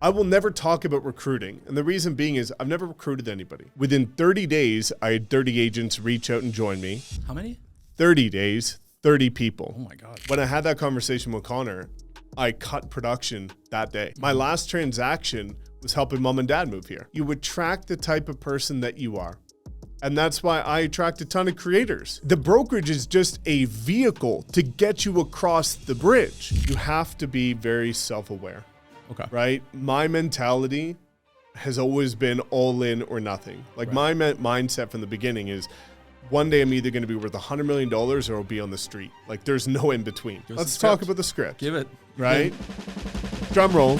I will never talk about recruiting. And the reason being is I've never recruited anybody. Within 30 days, I had 30 agents reach out and join me. How many? 30 days, 30 people. Oh my God. When I had that conversation with Connor, I cut production that day. My last transaction was helping mom and dad move here. You attract the type of person that you are. And that's why I attract a ton of creators. The brokerage is just a vehicle to get you across the bridge. You have to be very self-aware. Okay. Right? My mentality has always been all in or nothing. Like my mindset from the beginning is one day I'm either going to be worth $100 million or I'll be on the street. Like there's no in between. Let's talk about the script. Give it. Right? Drum roll.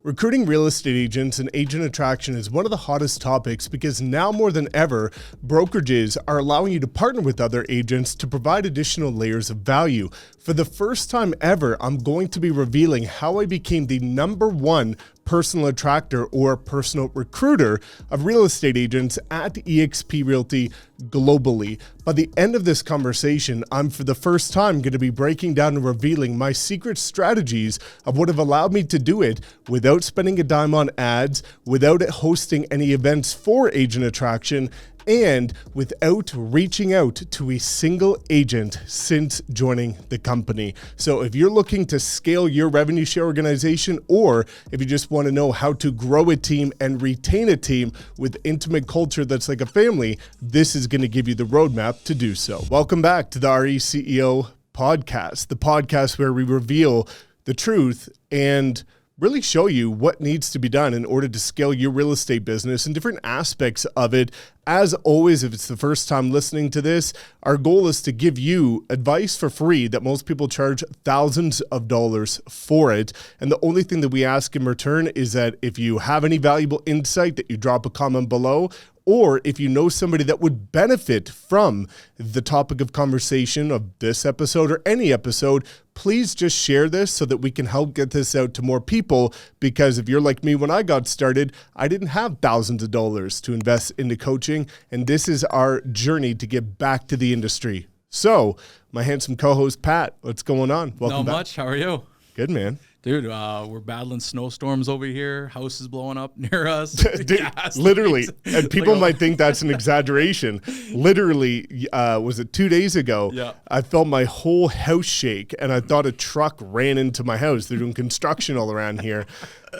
Recruiting real estate agents and agent attraction is one of the hottest topics because now more than ever, brokerages are allowing you to partner with other agents to provide additional layers of value. For the first time ever, I'm going to be revealing how I became the #1 personal attractor or personal recruiter of real estate agents at eXp Realty globally. By the end of this conversation, I'm for the first time going to be breaking down and revealing my secret strategies of what have allowed me to do it without spending a dime on ads, without hosting any events for agent attraction, and without reaching out to a single agent since joining the company. So if you're looking to scale your revenue share organization, or if you just want to know how to grow a team and retain a team with intimate culture that's like a family, this is going to give you the roadmap to do so. Welcome back to the RECEO podcast, the podcast where we reveal the truth and really show you what needs to be done in order to scale your real estate business and different aspects of it. As always, if it's the first time listening to this, our goal is to give you advice for free that most people charge thousands of dollars for it. And the only thing that we ask in return is that if you have any valuable insight, that you drop a comment below, or if you know somebody that would benefit from the topic of conversation of this episode or any episode, please just share this so that we can help get this out to more people. Because if you're like me, when I got started, I didn't have thousands of dollars to invest into coaching. And this is our journey to get back to the industry. So my handsome co-host, Pat, what's going on? Welcome back. Not much. How are you? Good, man. Dude, we're battling snowstorms over here. House is blowing up near us. Dude, literally. And people might think that's an exaggeration. Literally, was it 2 days ago? Yeah. I felt my whole house shake and I thought a truck ran into my house. They're doing construction all around here.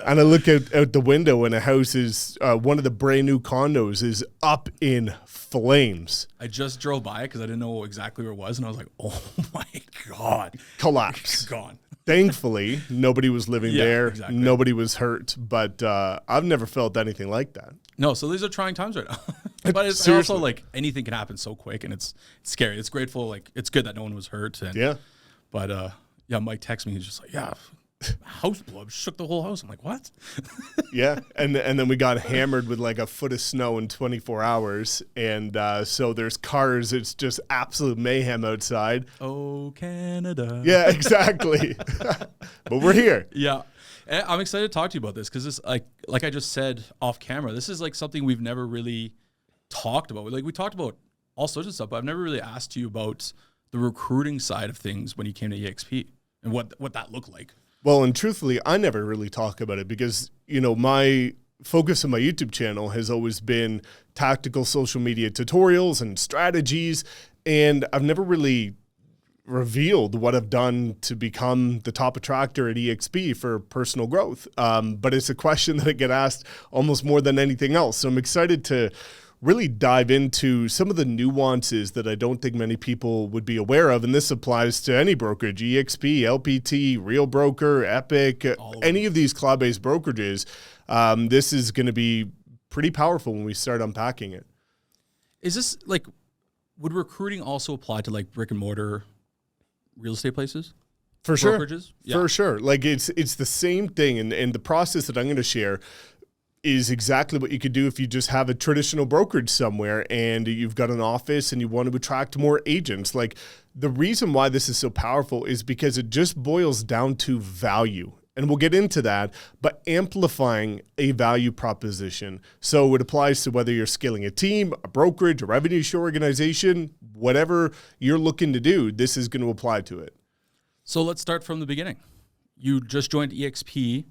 And I look out the window and a house is, one of the brand new condos is up in flames. I just drove by it because I didn't know exactly where it was. And I was like, oh my God. Collapse. Gone. Thankfully, nobody was living there. Exactly. Nobody was hurt. But I've never felt anything like that. No, so these are trying times right now. But it's Seriously. also like anything can happen so quick and it's scary. It's grateful. Like it's good that no one was hurt. And, Yeah. But yeah, Mike texted me. He's just like, yeah, house blew up, shook the whole house. I'm like, what? Yeah, and then we got hammered with like a foot of snow in 24 hours, and so there's cars. It's just absolute mayhem outside. Oh, Canada. Yeah, exactly. But we're here. Yeah. And I'm excited to talk to you about this because this, like I just said off camera, this is like something we've never really talked about. Like we talked about all sorts of stuff, but I've never really asked you about the recruiting side of things when you came to eXp and what that looked like. Well, and truthfully, I never really talk about it because, you know, my focus on my YouTube channel has always been tactical social media tutorials and strategies, and I've never really revealed what I've done to become the top attractor at eXp for personal growth. But it's a question that I get asked almost more than anything else. So I'm excited to really dive into some of the nuances that I don't think many people would be aware of. And this applies to any brokerage, eXp, LPT, Real Broker, Epic, any of these cloud-based brokerages. This is going to be pretty powerful when we start unpacking it. Is this like, would recruiting also apply to like brick and mortar real estate places? For sure. Brokerages? Yeah. For sure. Like it's the same thing. And the process that I'm going to share is exactly what you could do if you just have a traditional brokerage somewhere and you've got an office and you want to attract more agents. Like the reason why this is so powerful is because it just boils down to value. And we'll get into that, but amplifying a value proposition. So it applies to whether you're scaling a team, a brokerage, a revenue share organization, whatever you're looking to do, this is going to apply to it. So let's start from the beginning. you just joined EXP.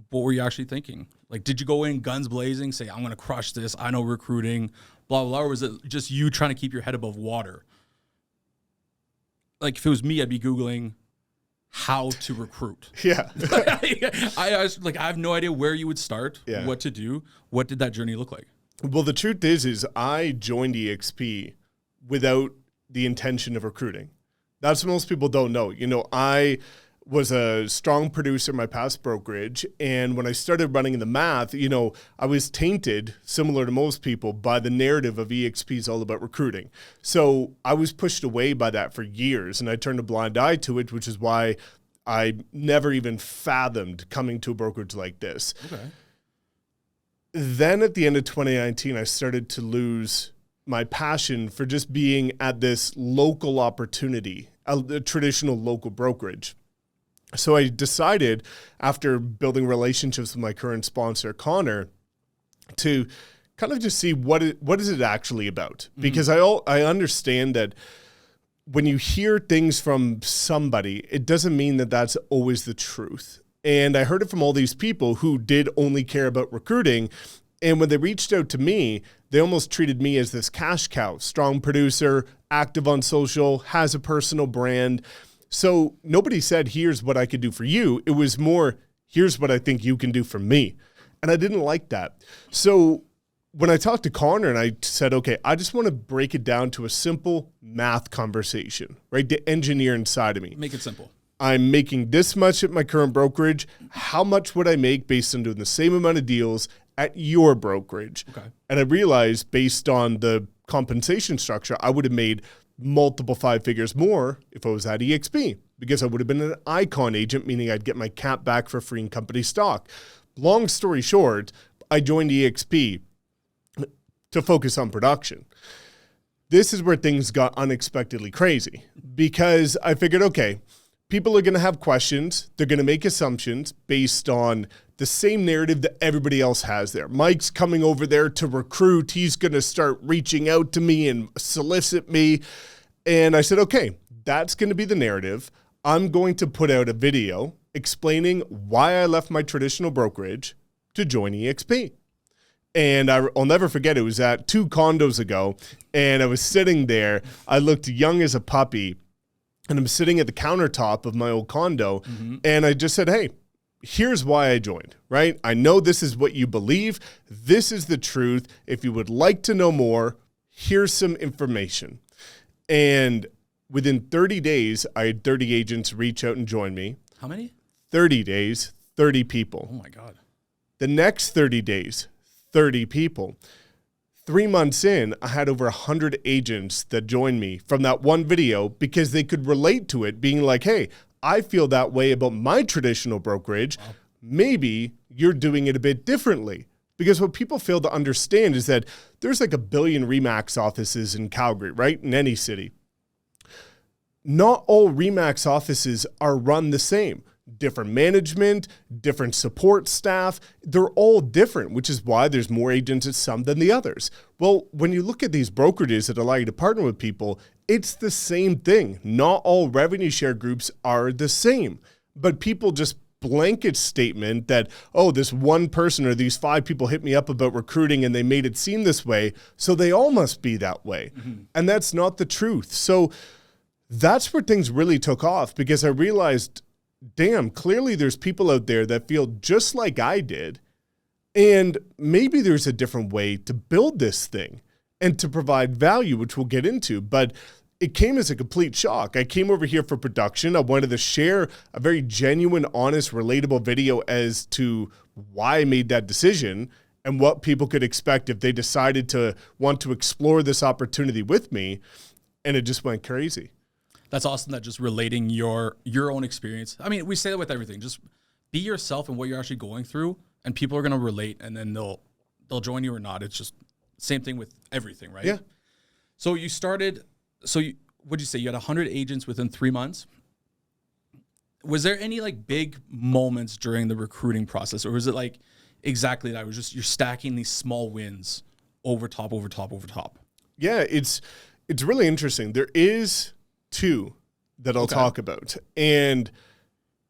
What were you actually thinking? Like, did you go in guns blazing, say, I'm going to crush this, I know recruiting, blah, blah, blah, or was it just you trying to keep your head above water? Like, if it was me, I'd be Googling how to recruit. Yeah. I have no idea where you would start, what to do. What did that journey look like? Well, the truth is I joined EXP without the intention of recruiting. That's what most people don't know. You know, I was a strong producer in my past brokerage. And when I started running the math, you know, I was tainted, similar to most people, by the narrative of EXP is all about recruiting. So I was pushed away by that for years, and I turned a blind eye to it, which is why I never even fathomed coming to a brokerage like this. Okay. Then at the end of 2019, I started to lose my passion for just being at this local opportunity, a traditional local brokerage. So I decided, after building relationships with my current sponsor, Connor, to kind of just see what is it actually about. Because I understand that when you hear things from somebody, it doesn't mean that that's always the truth. And I heard it from all these people who did only care about recruiting. And when they reached out to me, they almost treated me as this cash cow, strong producer, active on social, has a personal brand. So nobody said, here's what I could do for you. It was more, here's what I think you can do for me. And I didn't like that. So when I talked to Connor and I said, okay, I just want to break it down to a simple math conversation, right? The engineer inside of me. Make it simple. I'm making this much at my current brokerage. How much would I make based on doing the same amount of deals at your brokerage? Okay. And I realized, based on the compensation structure, I would have made multiple 5 figures more if I was at EXP, because I would have been an icon agent, meaning I'd get my cap back for free in company stock. Long story short, I joined EXP to focus on production. This is where things got unexpectedly crazy, because I figured, okay, people are going to have questions. They're going to make assumptions based on the same narrative that everybody else has there. Mike's coming over there to recruit. He's going to start reaching out to me and solicit me. And I said, okay, that's going to be the narrative. I'm going to put out a video explaining why I left my traditional brokerage to join EXP. And I'll never forget, it was at 2 condos ago, and I was sitting there. I looked young as a puppy, and I'm sitting at the countertop of my old condo, and I just said, hey, here's why I joined, right? I know this is what you believe. This is the truth. If you would like to know more, here's some information. And within 30 days, I had 30 agents reach out and join me. How many? 30 days, 30 people. Oh my God. The next 30 days, 30 people. 3 months in, I had over 100 agents that joined me from that one video because they could relate to it, being like, hey, I feel that way about my traditional brokerage. Wow. Maybe you're doing it a bit differently. Because what people fail to understand is that there's like 1 billion RE/MAX offices in Calgary, right? In any city. Not all RE/MAX offices are run the same. Different management, different support staff, they're all different, which is why there's more agents at some than the others. Well, when you look at these brokerages that allow you to partner with people, it's the same thing. Not all revenue share groups are the same, but people just blanket statement that, oh, this one person or these 5 people hit me up about recruiting and they made it seem this way, so they all must be that way. And that's not the truth. So that's where things really took off, because I realized, damn, clearly there's people out there that feel just like I did, and maybe there's a different way to build this thing and to provide value, which we'll get into. But it came as a complete shock. I came over here for production. I wanted to share a very genuine, honest, relatable video as to why I made that decision and what people could expect if they decided to want to explore this opportunity with me. And it just went crazy. That's awesome, that just relating your own experience. I mean, we say that with everything. Just be yourself and what you're actually going through, and people are going to relate, and then they'll join you or not. It's just same thing with everything, right? Yeah. So you started, what'd you say? You had 100 agents within 3 months. Was there any like big moments during the recruiting process, or was it like exactly that? It was just you're stacking these small wins over top, over top, over top? Yeah, it's really interesting. There is 2 that I'll talk about. And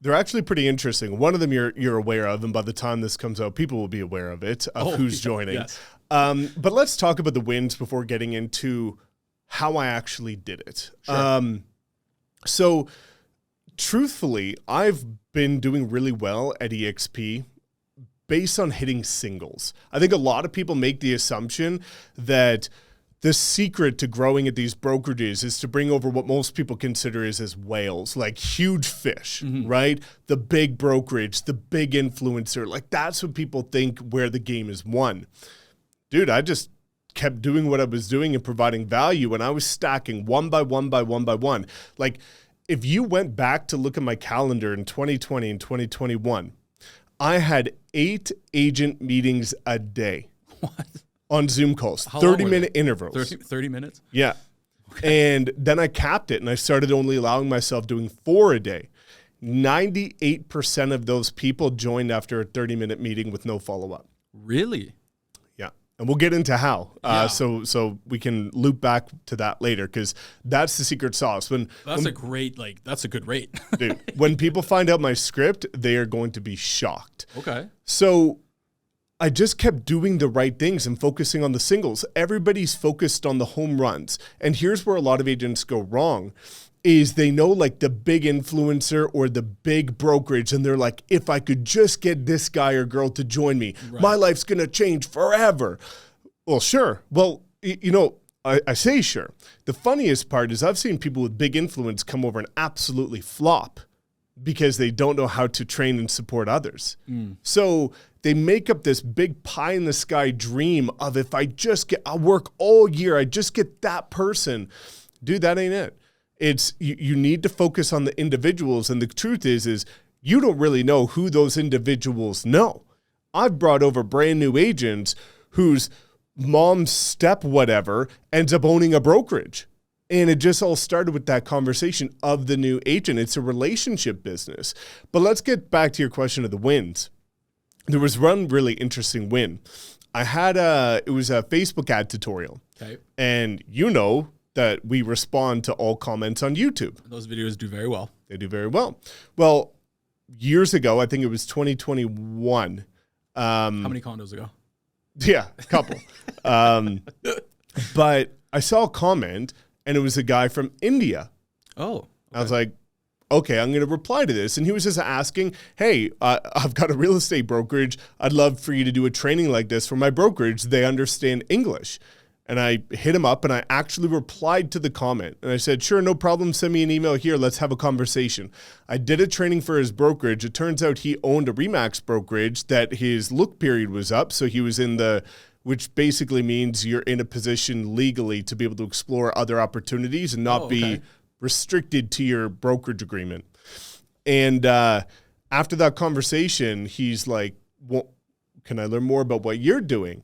They're actually pretty interesting. One of them you're aware of, and by the time this comes out, people will be aware of it, of who's joining. Yes. But let's talk about the wins before getting into how I actually did it. Sure. So truthfully, I've been doing really well at EXP based on hitting singles. I think a lot of people make the assumption that the secret to growing at these brokerages is to bring over what most people consider as whales, like huge fish, right? The big brokerage, the big influencer, like that's what people think where the game is won. Dude, I just kept doing what I was doing and providing value, and I was stacking one by one by one by one. Like if you went back to look at my calendar in 2020 and 2021, I had 8 agent meetings a day. What? On Zoom calls, How long were 30-minute they? intervals. 30 minutes? Yeah. Okay. And then I capped it, and I started only allowing myself doing 4 a day. 98% of those people joined after a 30-minute meeting with no follow-up. Really? Yeah. And we'll get into how. Yeah. So we can loop back to that later, because that's the secret sauce. That's a good rate. Dude, when people find out my script, they are going to be shocked. Okay. So I just kept doing the right things and focusing on the singles. Everybody's focused on the home runs. And here's where a lot of agents go wrong, is they know like the big influencer or the big brokerage, and they're like, if I could just get this guy or girl to join me, my life's going to change forever. Well, sure. Well, I say sure. The funniest part is I've seen people with big influence come over and absolutely flop because they don't know how to train and support others. So they make up this big pie in the sky dream of, if I'll work all year, I just get that person. Dude, that ain't it. It's you need to focus on the individuals. And the truth is you don't really know who those individuals know. I've brought over brand new agents whose mom's step whatever ends up owning a brokerage. And it just all started with that conversation of the new agent. It's a relationship business. But let's get back to your question of the wins. There was one really interesting win. I had it was a Facebook ad tutorial. Okay. And you know that we respond to all comments on YouTube. Those videos do very well. They do very well. Well, years ago, I think it was 2021. How many condos ago? Yeah, a couple. But I saw a comment, and it was a guy from India. Oh. Okay. I was like, okay, I'm going to reply to this. And he was just asking, hey, I've got a real estate brokerage. I'd love for you to do a training like this for my brokerage. They understand English. And I hit him up, and I actually replied to the comment. And I said, sure, no problem. Send me an email here. Let's have a conversation. I did a training for his brokerage. It turns out he owned a Remax brokerage that his look period was up. So he was which basically means you're in a position legally to be able to explore other opportunities and not be restricted to your brokerage agreement. And after that conversation, he's like, well, can I learn more about what you're doing?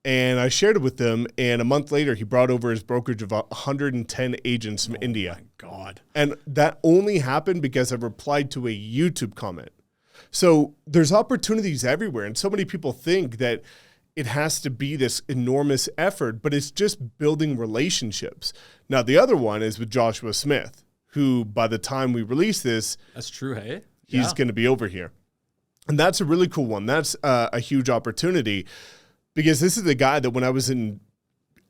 And I shared it with him, and a month later, he brought over his brokerage of 110 agents from India. Oh, my God. And that only happened because I replied to a YouTube comment. So there's opportunities everywhere, and so many people think that it has to be this enormous effort, but it's just building relationships. Now, the other one is with Joshua Smith, who by the time we release this, that's true, hey? He's going to be over here. And that's a really cool one. That's a huge opportunity. Because this is the guy that when I was in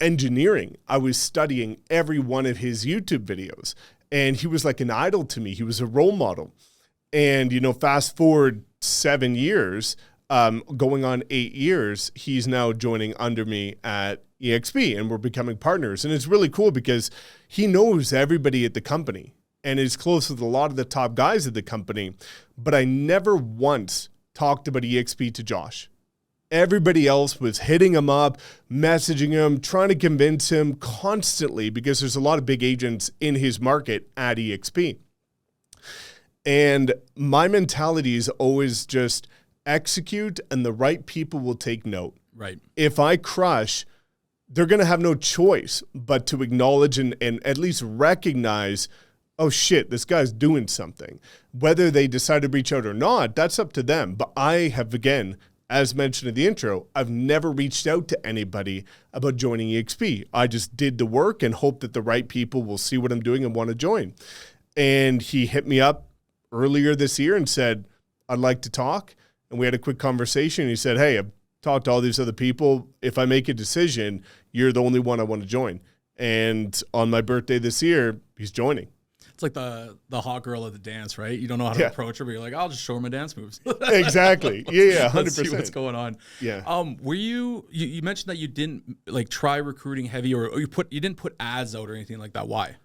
engineering, I was studying every one of his YouTube videos. And he was like an idol to me. He was a role model. And, fast forward 7 years, going on 8 years, he's now joining under me at EXP, and we're becoming partners. And it's really cool because he knows everybody at the company and is close with a lot of the top guys at the company. But I never once talked about EXP to Josh. Everybody else was hitting him up, messaging him, trying to convince him constantly because there's a lot of big agents in his market at EXP. And my mentality is always just execute and the right people will take note. Right. If I crush, they're going to have no choice but to acknowledge and at least recognize, oh shit, this guy's doing something. Whether they decide to reach out or not, that's up to them. But I have, again, as mentioned in the intro, I've never reached out to anybody about joining EXP. I just did the work and hope that the right people will see what I'm doing and want to join. And he hit me up earlier this year and said, I'd like to talk. And we had a quick conversation. He said, hey, I've talked to all these other people. If I make a decision, you're the only one I want to join. And on my birthday this year, he's joining. It's like the hot girl at the dance, right? You don't know how to approach her, but you're like, I'll just show her my dance moves. Exactly. Yeah, 100%. Let's see what's going on. Yeah. Were you mentioned that you didn't like try recruiting heavy, or you didn't put ads out or anything like that. Why?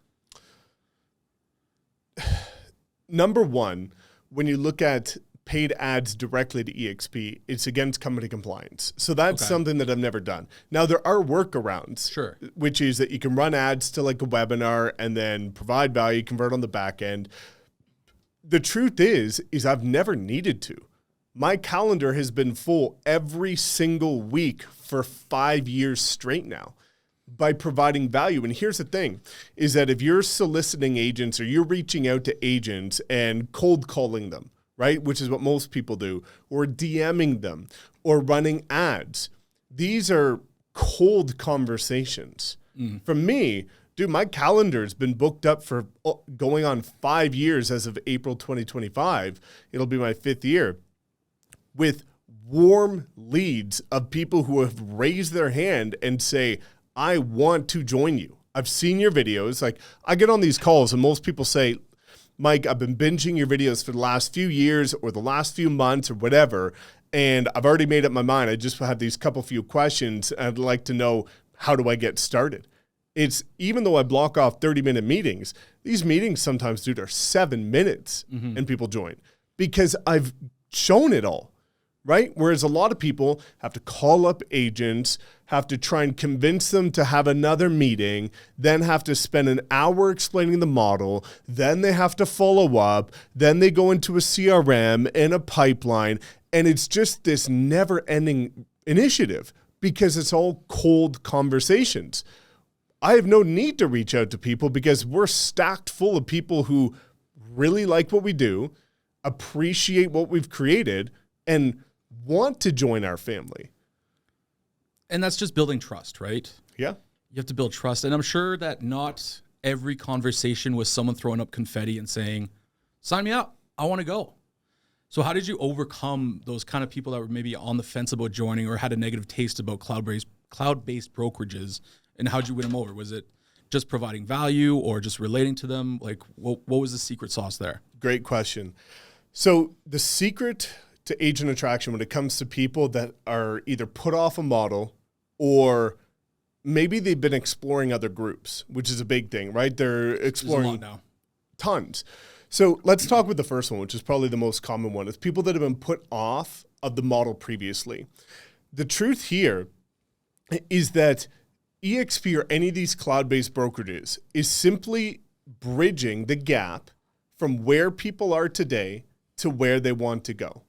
Number one, when you look at paid ads directly to EXP, it's against company compliance. So that's something that I've never done. Now, there are workarounds, sure, which is that you can run ads to like a webinar and then provide value, convert on the back end. The truth is I've never needed to. My calendar has been full every single week for 5 years straight now by providing value. And here's the thing, is that if you're soliciting agents or you're reaching out to agents and cold calling them, right, which is what most people do, or DMing them, or running ads. These are cold conversations. For me, dude, my calendar's been booked up for going on 5 years as of April 2025. It'll be my 5th year with warm leads of people who have raised their hand and say, I want to join you. I've seen your videos. Like, I get on these calls and most people say, Mike, I've been binging your videos for the last few years or the last few months or whatever, and I've already made up my mind. I just have these few questions. I'd like to know, how do I get started? It's, even though I block off 30-minute meetings, these meetings sometimes, dude, are 7 minutes and people join because I've shown it all, right? Whereas a lot of people have to call up agents, have to try and convince them to have another meeting, then have to spend an hour explaining the model, then they have to follow up, then they go into a CRM and a pipeline, and it's just this never-ending initiative because it's all cold conversations. I have no need to reach out to people because we're stacked full of people who really like what we do, appreciate what we've created, and want to join our family. And that's just building trust, right? Yeah. You have to build trust. And I'm sure that not every conversation was someone throwing up confetti and saying, sign me up, I want to go. So how did you overcome those kind of people that were maybe on the fence about joining or had a negative taste about cloud-based brokerages, and how did you win them over? Was it just providing value or just relating to them? Like, what was the secret sauce there? Great question. So the secret to agent attraction when it comes to people that are either put off a model or maybe they've been exploring other groups, which is a big thing, right? They're exploring There's a lot now. Tons. So let's talk with the first one, which is probably the most common one. It's people that have been put off of the model previously. The truth here is that EXP or any of these cloud-based brokerages is simply bridging the gap from where people are today to where they want to go.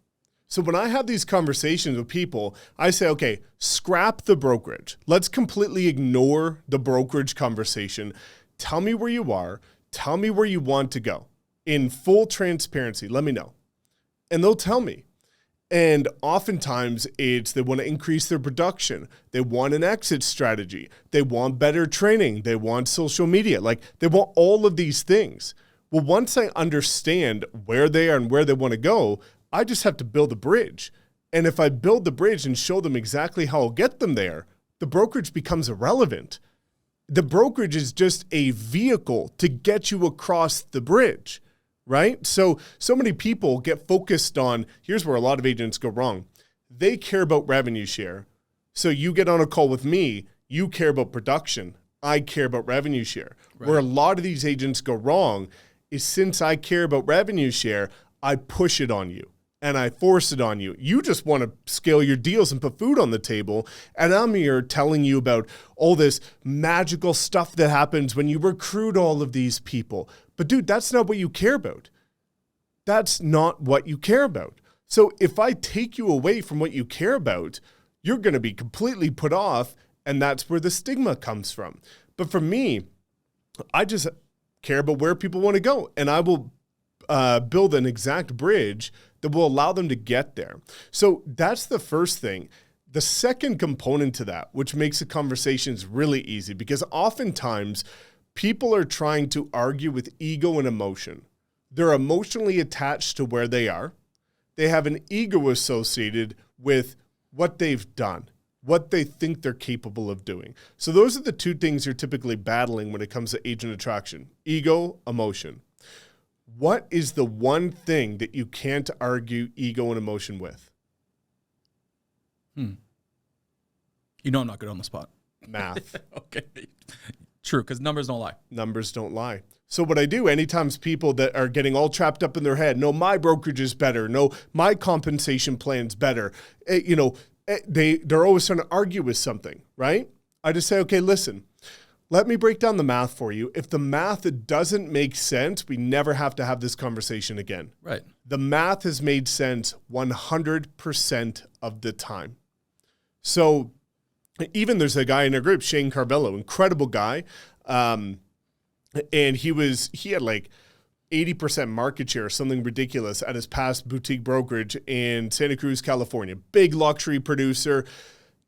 So when I have these conversations with people, I say, okay, scrap the brokerage. Let's completely ignore the brokerage conversation. Tell me where you are. Tell me where you want to go. In full transparency, let me know. And they'll tell me. And oftentimes it's they want to increase their production. They want an exit strategy. They want better training. They want social media. Like, they want all of these things. Well, once I understand where they are and where they want to go, I just have to build a bridge. And if I build the bridge and show them exactly how I'll get them there, the brokerage becomes irrelevant. The brokerage is just a vehicle to get you across the bridge, right? So many people get focused on, here's where a lot of agents go wrong. They care about revenue share. So you get on a call with me, you care about production. I care about revenue share. Right. Where a lot of these agents go wrong is, since I care about revenue share, I push it on you. And I force it on you. You just want to scale your deals and put food on the table. And I'm here telling you about all this magical stuff that happens when you recruit all of these people. But dude, that's not what you care about. That's not what you care about. So if I take you away from what you care about, you're going to be completely put off. And that's where the stigma comes from. But for me, I just care about where people want to go. And I will build an exact bridge that will allow them to get there. So that's the first thing. The second component to that, which makes the conversations really easy, because oftentimes people are trying to argue with ego and emotion. They're emotionally attached to where they are. They have an ego associated with what they've done, what they think they're capable of doing. So those are the two things you're typically battling when it comes to agent attraction: ego, emotion. What is the one thing that you can't argue ego and emotion with? You know I'm not good on the spot. Math. Okay. True, because numbers don't lie. Numbers don't lie. So what I do, anytime people that are getting all trapped up in their head, no, my brokerage is better, no, my compensation plan's better, they're always trying to argue with something, right? I just say, okay, listen, let me break down the math for you. If the math doesn't make sense, we never have to have this conversation again. Right. The math has made sense 100% of the time. So even there's a guy in our group, Shane Carvello, incredible guy. And he had like 80% market share, something ridiculous, at his past boutique brokerage in Santa Cruz, California. Big luxury producer.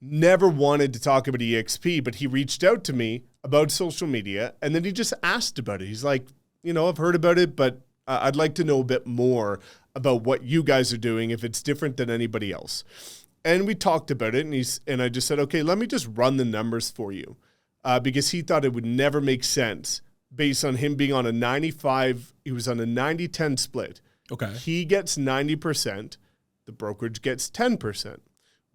Never wanted to talk about EXP, but he reached out to me about social media, and then he just asked about it. He's like, I've heard about it, but I'd like to know a bit more about what you guys are doing, if it's different than anybody else. And we talked about it, and I just said, okay, let me just run the numbers for you, because he thought it would never make sense based on him being on a 95. He was on a 90-10 split. Okay. He gets 90%. The brokerage gets 10%.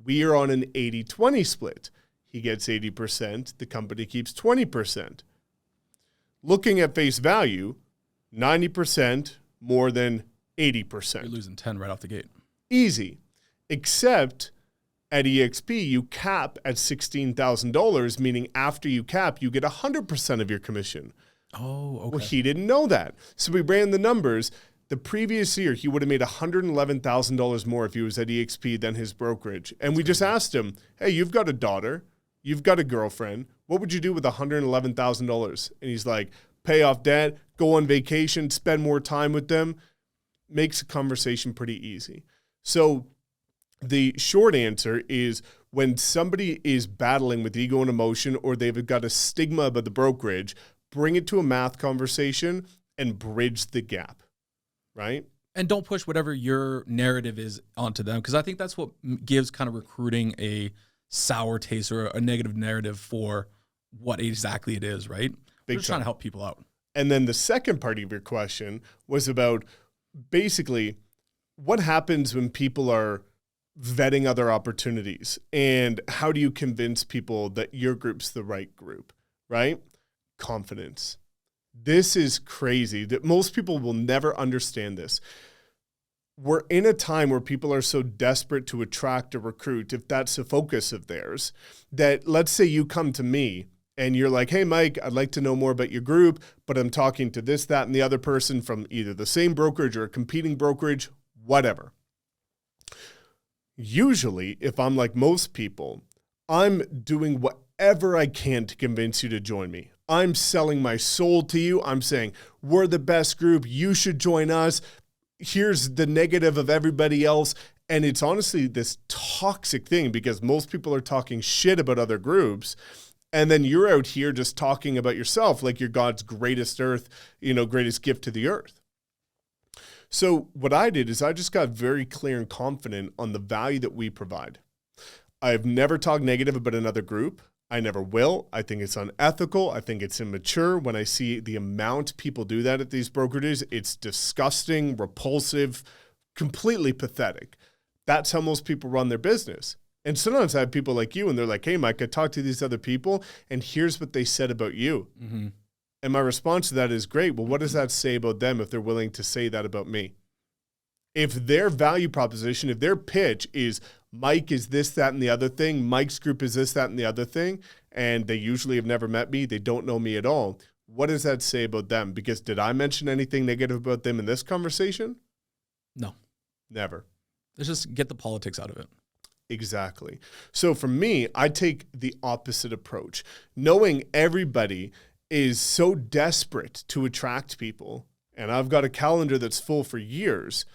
We are on an 80-20 split. He gets 80%. The company keeps 20%. Looking at face value, 90% more than 80%. You're losing 10 right off the gate. Easy. Except at EXP, you cap at $16,000, meaning after you cap, you get 100% of your commission. Oh, okay. Well, he didn't know that. So we ran the numbers. The previous year, he would have made $111,000 more if he was at EXP than his brokerage. And we just asked him, hey, you've got a daughter, you've got a girlfriend. What would you do with $111,000? And he's like, pay off debt, go on vacation, spend more time with them. Makes a conversation pretty easy. So the short answer is, when somebody is battling with ego and emotion, or they've got a stigma about the brokerage, bring it to a math conversation and bridge the gap, right? And don't push whatever your narrative is onto them, because I think that's what gives kind of recruiting a sour taste or a negative narrative for what exactly it is, right? We're just trying to help people out. And then the second part of your question was about basically what happens when people are vetting other opportunities, and how do you convince people that your group's the right group, right? Confidence. This is crazy that most people will never understand this. We're in a time where people are so desperate to attract or recruit, if that's a focus of theirs, that let's say you come to me and you're like, hey, Mike, I'd like to know more about your group, but I'm talking to this, that, and the other person from either the same brokerage or a competing brokerage, whatever. Usually, if I'm like most people, I'm doing whatever I can to convince you to join me. I'm selling my soul to you. I'm saying, we're the best group. You should join us. Here's the negative of everybody else. And it's honestly this toxic thing, because most people are talking shit about other groups. And then you're out here just talking about yourself like you're God's greatest greatest gift to the earth. So what I did is I just got very clear and confident on the value that we provide. I've never talked negative about another group. I never will. I think it's unethical. I think it's immature. When I see the amount people do that at these brokerages, it's disgusting, repulsive, completely pathetic. That's how most people run their business. And sometimes I have people like you, and they're like, hey, Mike, I talked to these other people, and here's what they said about you. Mm-hmm. And my response to that is, great. Well, what does that say about them if they're willing to say that about me? If their value proposition, if their pitch is Mike is this, that, and the other thing, Mike's group is this, that, and the other thing, and they usually have never met me, they don't know me at all, what does that say about them? Because did I mention anything negative about them in this conversation? No. Never. Let's just get the politics out of it. Exactly. So for me, I take the opposite approach. Knowing everybody is so desperate to attract people, and I've got a calendar that's full for years.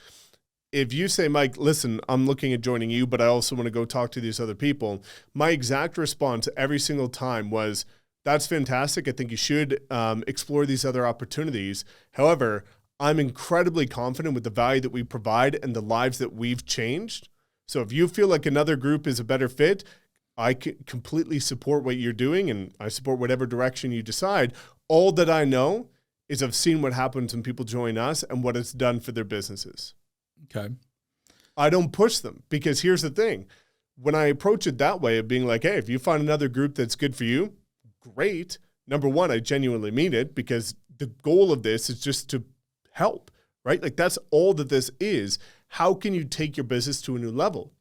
If you say, Mike, listen, I'm looking at joining you, but I also want to go talk to these other people, my exact response every single time was, that's fantastic. I think you should explore these other opportunities. However, I'm incredibly confident with the value that we provide and the lives that we've changed. So if you feel like another group is a better fit, I completely support what you're doing, and I support whatever direction you decide. All that I know is I've seen what happens when people join us and what it's done for their businesses. Okay. I don't push them, because here's the thing. When I approach it that way of being like, hey, if you find another group that's good for you, great. Number one, I genuinely mean it, because the goal of this is just to help, right? Like, that's all that this is. How can you take your business to a new level?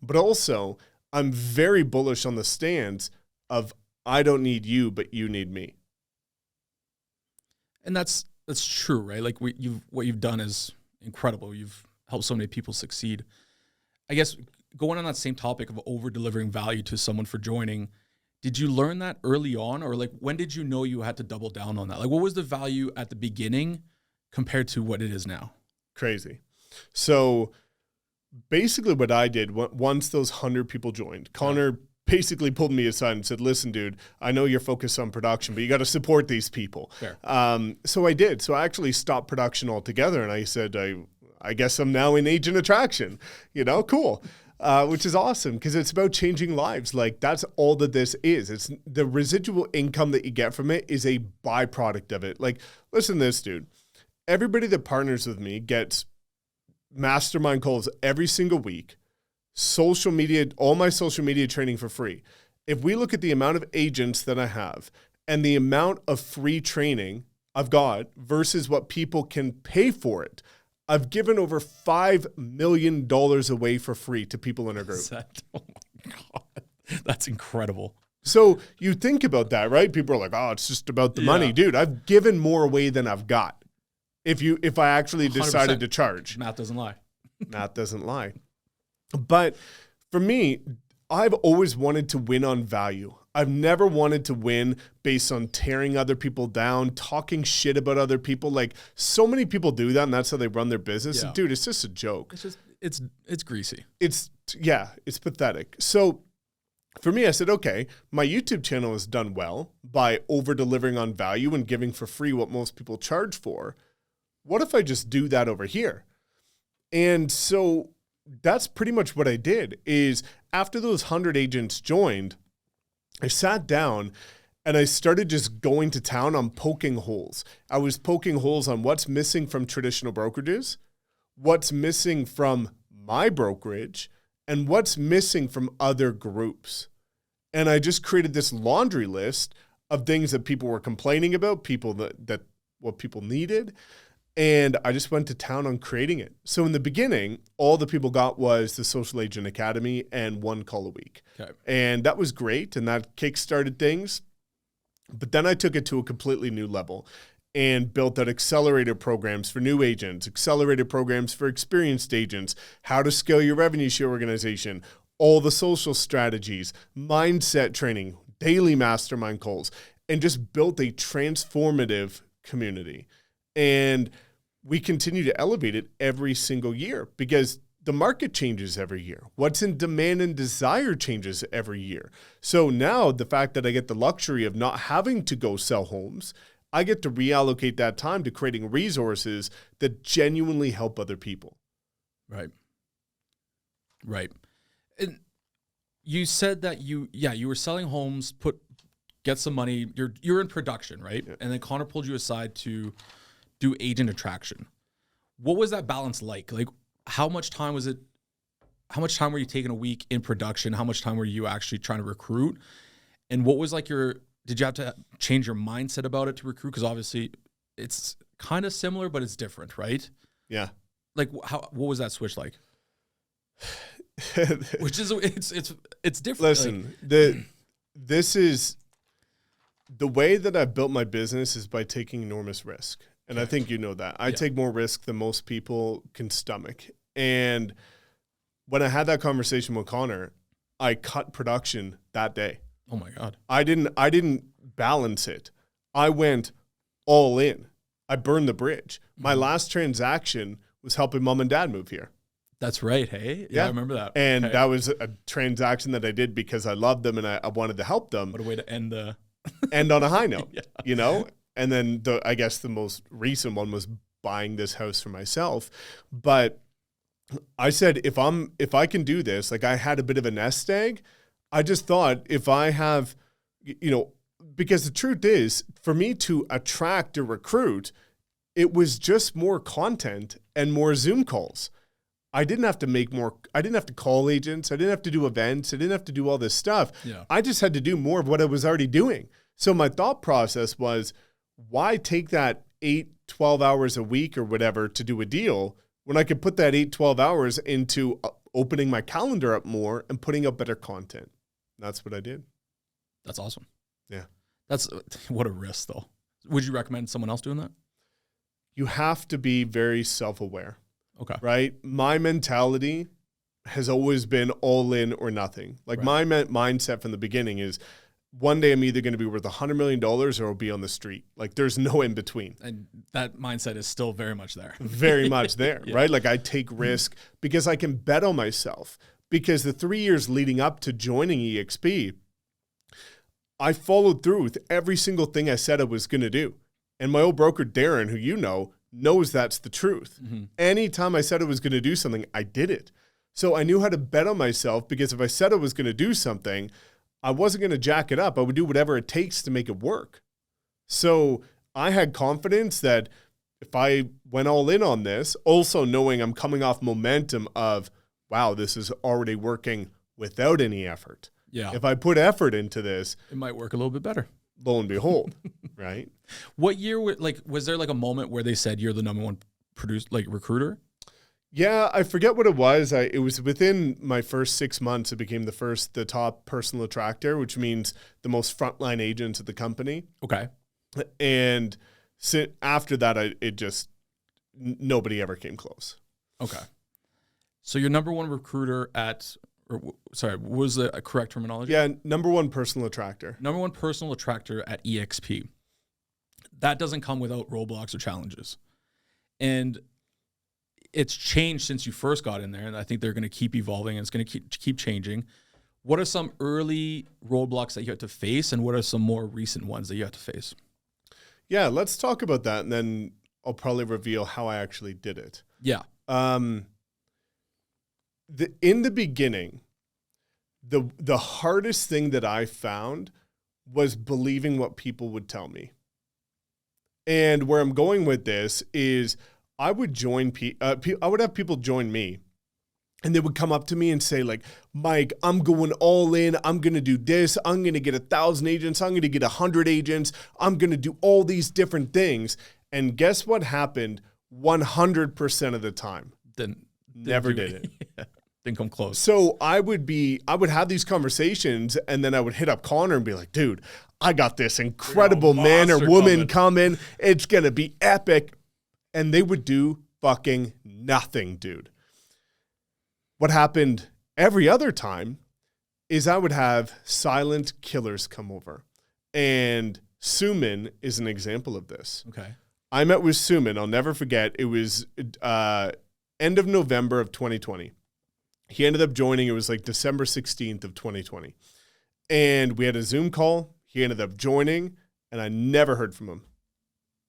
But also, I'm very bullish on the stance of I don't need you, but you need me. And that's true, right? Like what you've done is incredible. You've helped so many people succeed. I guess going on that same topic of over delivering value to someone for joining, did you learn that early on, or like when did you know you had to double down on that? Like what was the value at the beginning compared to what it is now? Crazy. So basically what I did once those 100 people joined, Connor basically pulled me aside and said, listen, dude, I know you're focused on production, but you got to support these people. Fair. So I did. So I actually stopped production altogether. And I said, I guess I'm now in agent attraction, cool. Which is awesome, because it's about changing lives. Like, that's all that this is. It's the residual income that you get from it is a byproduct of it. Like, listen to this, dude. Everybody that partners with me gets mastermind calls every single week, social media, all my social media training for free. If we look at the amount of agents that I have and the amount of free training I've got versus what people can pay for it, I've given over $5 million away for free to people in our group. Oh my God. That's incredible. So you think about that, right? People are like, oh, it's just about the money. Dude, I've given more away than I've got. If I actually decided 100%. to charge. Math doesn't lie. Math doesn't lie. But for me, I've always wanted to win on value. I've never wanted to win based on tearing other people down, talking shit about other people. Like, so many people do that, and that's how they run their business. Yeah. And dude, it's just a joke. It's greasy. It's pathetic. So for me, I said, okay, my YouTube channel has done well by over delivering on value and giving for free what most people charge for. What if I just do that over here? And so that's pretty much what I did. Is after those 100 agents joined, I sat down and I started just going to town on poking holes. I was poking holes on what's missing from traditional brokerages, what's missing from my brokerage, and what's missing from other groups. And I just created this laundry list of things that people were complaining about, people that what people needed. And I just went to town on creating it. So in the beginning, all the people got was the Social Agent Academy and one call a week. Okay. And that was great. And that kickstarted things. But then I took it to a completely new level and built out accelerator programs for new agents, accelerator programs for experienced agents, how to scale your revenue share organization, all the social strategies, mindset training, daily mastermind calls, and just built a transformative community. And we continue to elevate it every single year because the market changes every year. What's in demand and desire changes every year. So now the fact that I get the luxury of not having to go sell homes, I get to reallocate that time to creating resources that genuinely help other people. Right. Right. And you said that you were selling homes, get some money. You're in production, right? Yeah. And then Connor pulled you aside to do agent attraction. What was that balance like? Like, how much time was it? How much time were you taking a week in production? How much time were you actually trying to recruit? And what was like did you have to change your mindset about it to recruit? Because obviously it's kind of similar, but it's different, right? Yeah. Like what was that switch like? Which is, it's different. Listen, this is the way that I've built my business is by taking enormous risk. And I think you know that. I take more risk than most people can stomach. And when I had that conversation with Connor, I cut production that day. Oh my God. I didn't balance it. I went all in. I burned the bridge. My last transaction was helping mom and dad move here. That's right. Hey, yeah, I remember that. And that was a transaction that I did because I loved them and I wanted to help them. What a way to end on a high note, you know? And then I guess the most recent one was buying this house for myself. But I said, if I can do this, like I had a bit of a nest egg. I just thought if I have, because the truth is for me to attract or recruit, it was just more content and more Zoom calls. I didn't have to call agents. I didn't have to do events. I didn't have to do all this stuff. Yeah. I just had to do more of what I was already doing. So my thought process was, why take that 8-12 hours a week or whatever to do a deal when I could put that 8-12 hours into opening my calendar up more and putting up better content? That's what I did. That's awesome. Yeah. That's what a risk though. Would you recommend someone else doing that? You have to be very self-aware. Okay. Right? My mentality has always been all in or nothing. Like my mindset from the beginning is one day I'm either going to be worth $100 million or I'll be on the street. Like there's no in between. And that mindset is still very much there. Very much there, Yeah. right? Like I take risk because I can bet on myself. Because the 3 years leading up to joining EXP, I followed through with every single thing I said I was going to do. And my old broker, Darren, who you know, knows that's the truth. Mm-hmm. Anytime I said I was going to do something, I did it. So I knew how to bet on myself because if I said I was going to do something, I wasn't going to jack it up. I would do whatever it takes to make it work. So I had confidence that if I went all in on this, also knowing I'm coming off momentum of, wow, this is already working without any effort. Yeah. If I put effort into this, It might work a little bit better. lo and behold, right? What year, was there like a moment where they said you're the number one recruiter? Yeah, I forget what it was. It was within my first 6 months. It became the top personal attractor, which means the most frontline agents at the company. Okay. And after that, nobody ever came close. Okay. So you're number one recruiter what was the correct terminology? Yeah, number one personal attractor. Number one personal attractor at EXP. That doesn't come without roadblocks or challenges. And it's changed since you first got in there, and I think they're going to keep evolving, and it's going to keep changing. What are some early roadblocks that you had to face, and what are some more recent ones that you had to face? Yeah, let's talk about that, and then I'll probably reveal how I actually did it. Yeah. In the beginning, the hardest thing that I found was believing what people would tell me. And where I'm going with this is I would I would have people join me, and they would come up to me and say like, Mike, I'm going all in. I'm going to do this. I'm going to get 1,000 agents. I'm going to get 100 agents. I'm going to do all these different things. And guess what happened 100% of the time? Never did it. Yeah. Didn't come close. So I would have these conversations, and then I would hit up Connor and be like, dude, I got this incredible man or woman coming. It's going to be epic. And they would do fucking nothing, dude. What happened every other time is I would have silent killers come over. And Suman is an example of this. Okay. I met with Suman. I'll never forget. It was end of November of 2020. He ended up joining. It was like December 16th of 2020. And we had a Zoom call. He ended up joining, and I never heard from him.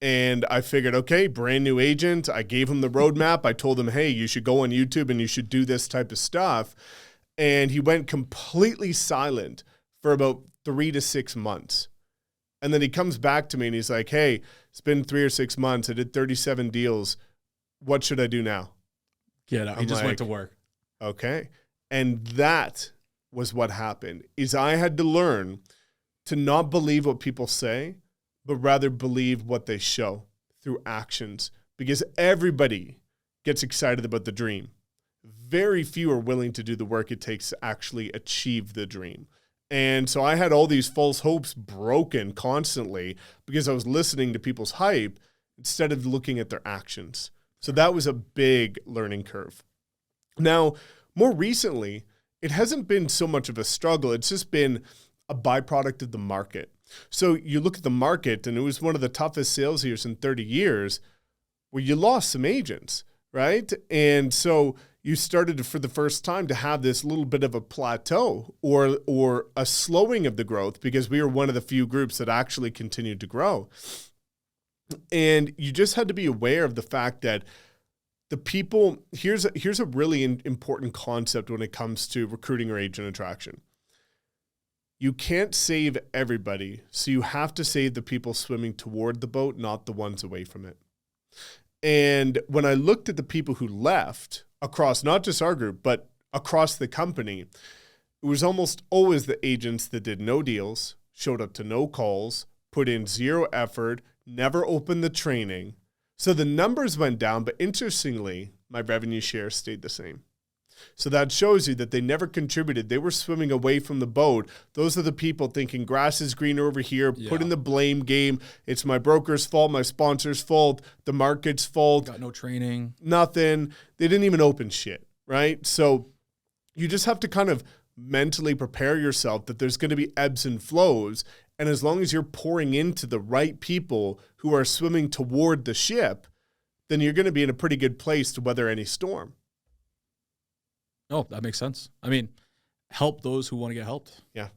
And I figured, okay, brand new agent. I gave him the roadmap. I told him, hey, you should go on YouTube and you should do this type of stuff. And he went completely silent for about 3 to 6 months. And then he comes back to me and he's like, hey, it's been 3 or 6 months. I did 37 deals. What should I do now? Get out. He just went to work. Okay. And that was what happened, is I had to learn to not believe what people say, but rather believe what they show through actions, because everybody gets excited about the dream. Very few are willing to do the work it takes to actually achieve the dream. And so I had all these false hopes broken constantly because I was listening to people's hype instead of looking at their actions. So that was a big learning curve. Now, more recently, it hasn't been so much of a struggle. It's just been a byproduct of the market. So you look at the market, and it was one of the toughest sales years in 30 years where you lost some agents, right? And so you started for the first time to have this little bit of a plateau or a slowing of the growth, because we were one of the few groups that actually continued to grow. And you just had to be aware of the fact that the people, here's a really important concept when it comes to recruiting or agent attraction. You can't save everybody, so you have to save the people swimming toward the boat, not the ones away from it. And when I looked at the people who left across not just our group, but across the company, it was almost always the agents that did no deals, showed up to no calls, put in zero effort, never opened the training. So the numbers went down, but interestingly, my revenue share stayed the same. So that shows you that they never contributed. They were swimming away from the boat. Those are the people thinking grass is greener over here, put in the blame game. It's my broker's fault, my sponsor's fault, the market's fault. Got no training. Nothing. They didn't even open shit, right? So you just have to kind of mentally prepare yourself that there's going to be ebbs and flows. And as long as you're pouring into the right people who are swimming toward the ship, then you're going to be in a pretty good place to weather any storm. Oh, that makes sense. I mean, help those who want to get helped. Yeah.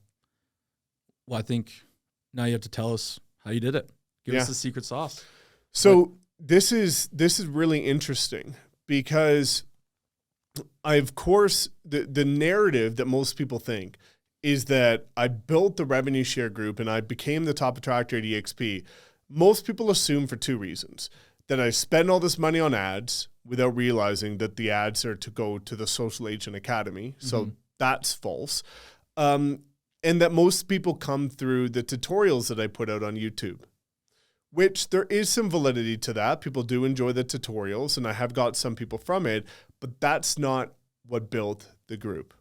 Well, I think now you have to tell us how you did it. Give us the secret sauce. So this is really interesting because of course, the narrative that most people think is that I built the revenue share group and I became the top attractor at EXP. Most people assume for two reasons: that I spend all this money on ads without realizing that the ads are to go to the Social Agent Academy. So that's false. And that most people come through the tutorials that I put out on YouTube, which there is some validity to that. People do enjoy the tutorials, and I have got some people from it, but that's not what built the group.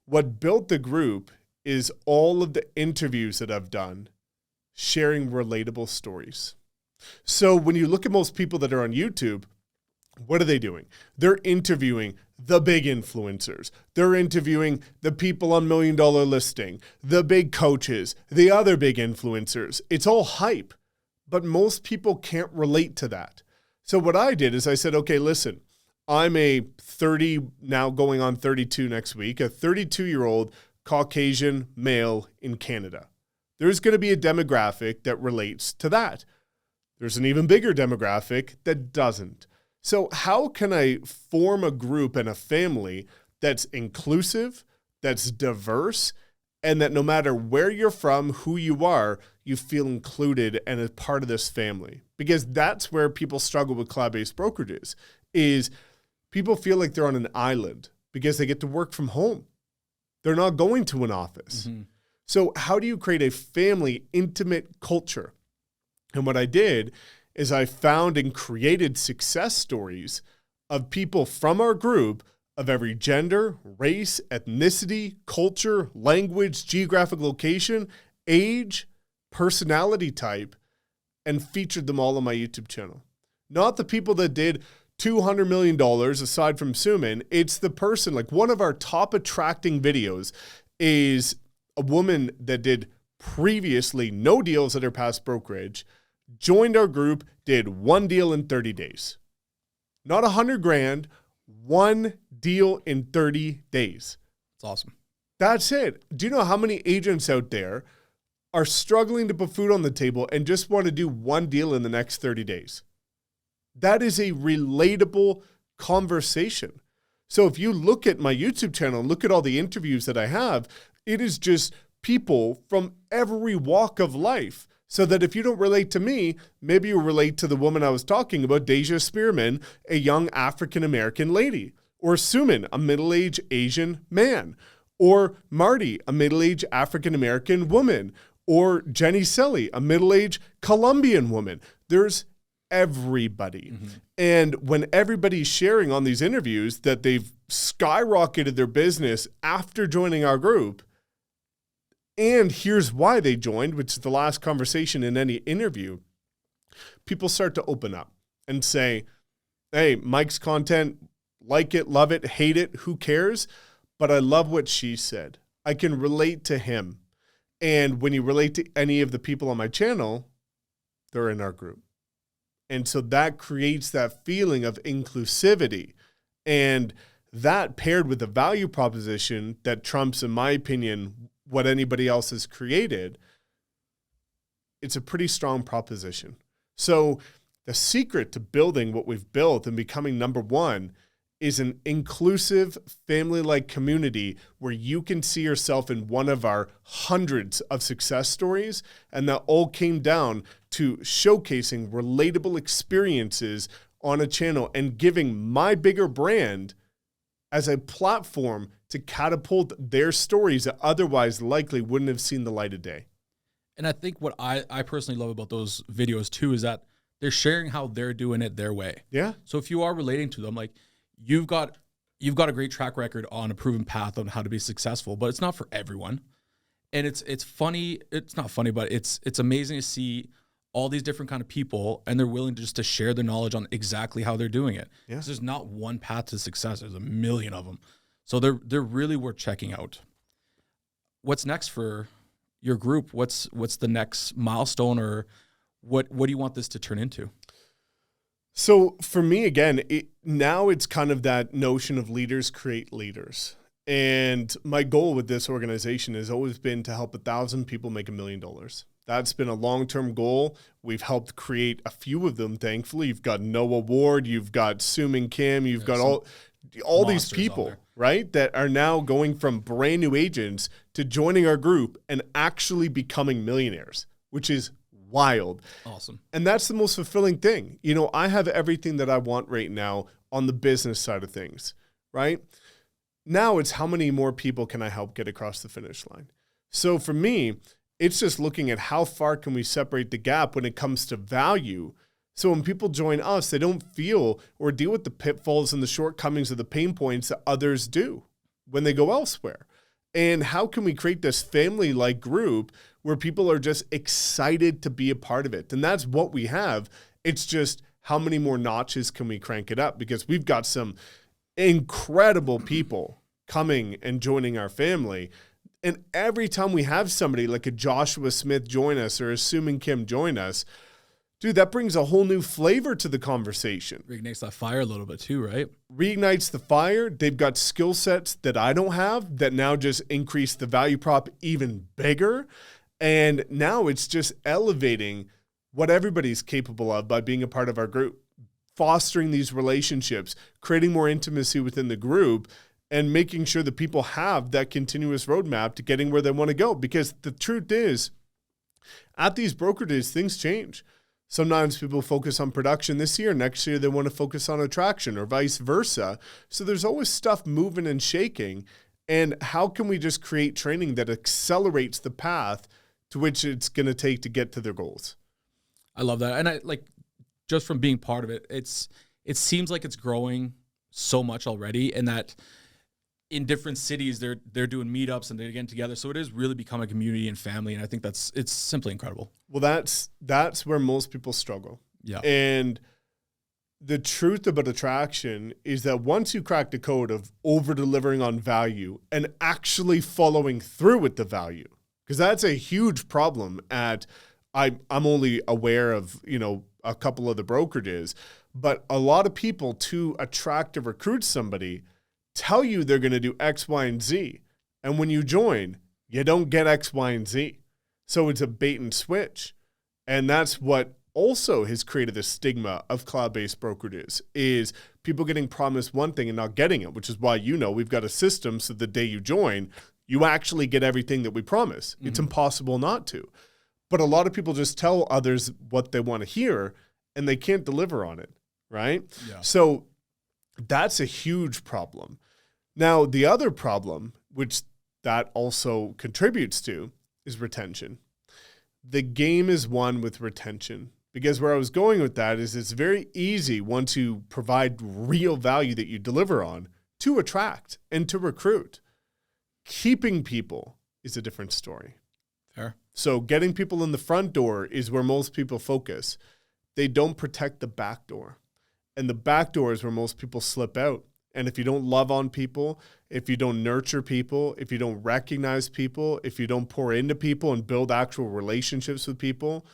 What built the group is all of the interviews that I've done, sharing relatable stories. So when you look at most people that are on YouTube, what are they doing? They're interviewing the big influencers. They're interviewing the people on $1 Million Listing, the big coaches, the other big influencers. It's all hype, but most people can't relate to that. So what I did is I said, okay, listen, I'm a 30, now going on 32 next week, a 32-year-old Caucasian male in Canada. There's going to be a demographic that relates to that. There's an even bigger demographic that doesn't. So how can I form a group and a family that's inclusive, that's diverse, and that no matter where you're from, who you are, you feel included and a part of this family? Because that's where people struggle with cloud-based brokerages, is people feel like they're on an island because they get to work from home. They're not going to an office. So how do you create a family, intimate culture? And what I did is I found and created success stories of people from our group of every gender, race, ethnicity, culture, language, geographic location, age, personality type, and featured them all on my YouTube channel. Not the people that did $200 million aside from Suman. It's the person, like one of our top attracting videos is a woman that did previously no deals at her past brokerage, joined our group, did one deal in 30 days. Not 100 grand, one deal in 30 days. That's awesome. That's it. Do you know how many agents out there are struggling to put food on the table and just want to do one deal in the next 30 days? That is a relatable conversation. So if you look at my YouTube channel and look at all the interviews that I have, it is just people from every walk of life. So that if you don't relate to me, maybe you relate to the woman I was talking about, Deja Spearman, a young African-American lady, or Suman, a middle-aged Asian man, or Marty, a middle-aged African-American woman, or Jenny Selly, a middle-aged Colombian woman. There's everybody. And when everybody's sharing on these interviews that they've skyrocketed their business after joining our group, and here's why they joined, which is the last conversation in any interview, people start to open up and say, hey, Mike's content, like it, love it, hate it, who cares? But I love what she said. I can relate to him. And when you relate to any of the people on my channel, they're in our group. And so that creates that feeling of inclusivity. And that paired with the value proposition that trumps, in my opinion, what anybody else has created, it's a pretty strong proposition. So the secret to building what we've built and becoming number one is an inclusive, family-like community where you can see yourself in one of our hundreds of success stories. And that all came down to showcasing relatable experiences on a channel and giving my bigger brand as a platform to catapult their stories that otherwise likely wouldn't have seen the light of day. And I think what I personally love about those videos too is that they're sharing how they're doing it their way. Yeah. So if you are relating to them, like you've got a great track record on a proven path on how to be successful, but it's not for everyone. And it's funny. It's not funny, but it's amazing to see all these different kind of people, and they're willing just to share their knowledge on exactly how they're doing it. Yeah. There's not one path to success. There's a million of them. So they're really worth checking out. What's next for your group? What's the next milestone, or what do you want this to turn into? So for me, again, now it's kind of that notion of leaders create leaders. And my goal with this organization has always been to help 1,000 people make $1 million. That's been a long-term goal. We've helped create a few of them, thankfully. You've got Noah Ward, you've got Sue Kim, you've got all these people, right, that are now going from brand new agents to joining our group and actually becoming millionaires, which is wild. Awesome. And that's the most fulfilling thing. You know, I have everything that I want right now on the business side of things, right? Now it's how many more people can I help get across the finish line? So for me, it's just looking at how far can we separate the gap when it comes to value. So when people join us, they don't feel or deal with the pitfalls and the shortcomings of the pain points that others do when they go elsewhere. And how can we create this family-like group where people are just excited to be a part of it? And that's what we have. It's just how many more notches can we crank it up? Because we've got some incredible people coming and joining our family. And every time we have somebody like a Joshua Smith join us or a Sue Kim join us, dude, that brings a whole new flavor to the conversation. Reignites that fire a little bit too, right? Reignites the fire. They've got skill sets that I don't have that now just increase the value prop even bigger. And now it's just elevating what everybody's capable of by being a part of our group, fostering these relationships, creating more intimacy within the group, and making sure that people have that continuous roadmap to getting where they want to go. Because the truth is, at these brokerages, things change. Sometimes people focus on production this year. Next year, they want to focus on attraction or vice versa. So there's always stuff moving and shaking. And how can we just create training that accelerates the path to which it's going to take to get to their goals? I love that. And I like, just from being part of it, it seems like it's growing so much already, and that in different cities, they're doing meetups and they're getting together. So it is really become a community and family. And I think it's simply incredible. Well, that's where most people struggle. Yeah. And the truth about attraction is that once you crack the code of over-delivering on value and actually following through with the value, because that's a huge problem I'm only aware of, a couple of the brokerages, but a lot of people to attract or recruit somebody tell you they're going to do X, Y, and Z. And when you join, you don't get X, Y, and Z. So it's a bait and switch. And that's what also has created the stigma of cloud-based brokerages, is people getting promised one thing and not getting it, which is why, we've got a system so the day you join, you actually get everything that we promise. Mm-hmm. It's impossible not to. But a lot of people just tell others what they want to hear, and they can't deliver on it, right? Yeah. So that's a huge problem. Now, the other problem, which that also contributes to, is retention. The game is won with retention, because where I was going with that is it's very easy, once you provide real value that you deliver on, to attract and to recruit. Keeping people is a different story. Fair. So getting people in the front door is where most people focus. They don't protect the back door. And the back door is where most people slip out. And if you don't love on people, if you don't nurture people, if you don't recognize people, if you don't pour into people and build actual relationships with people,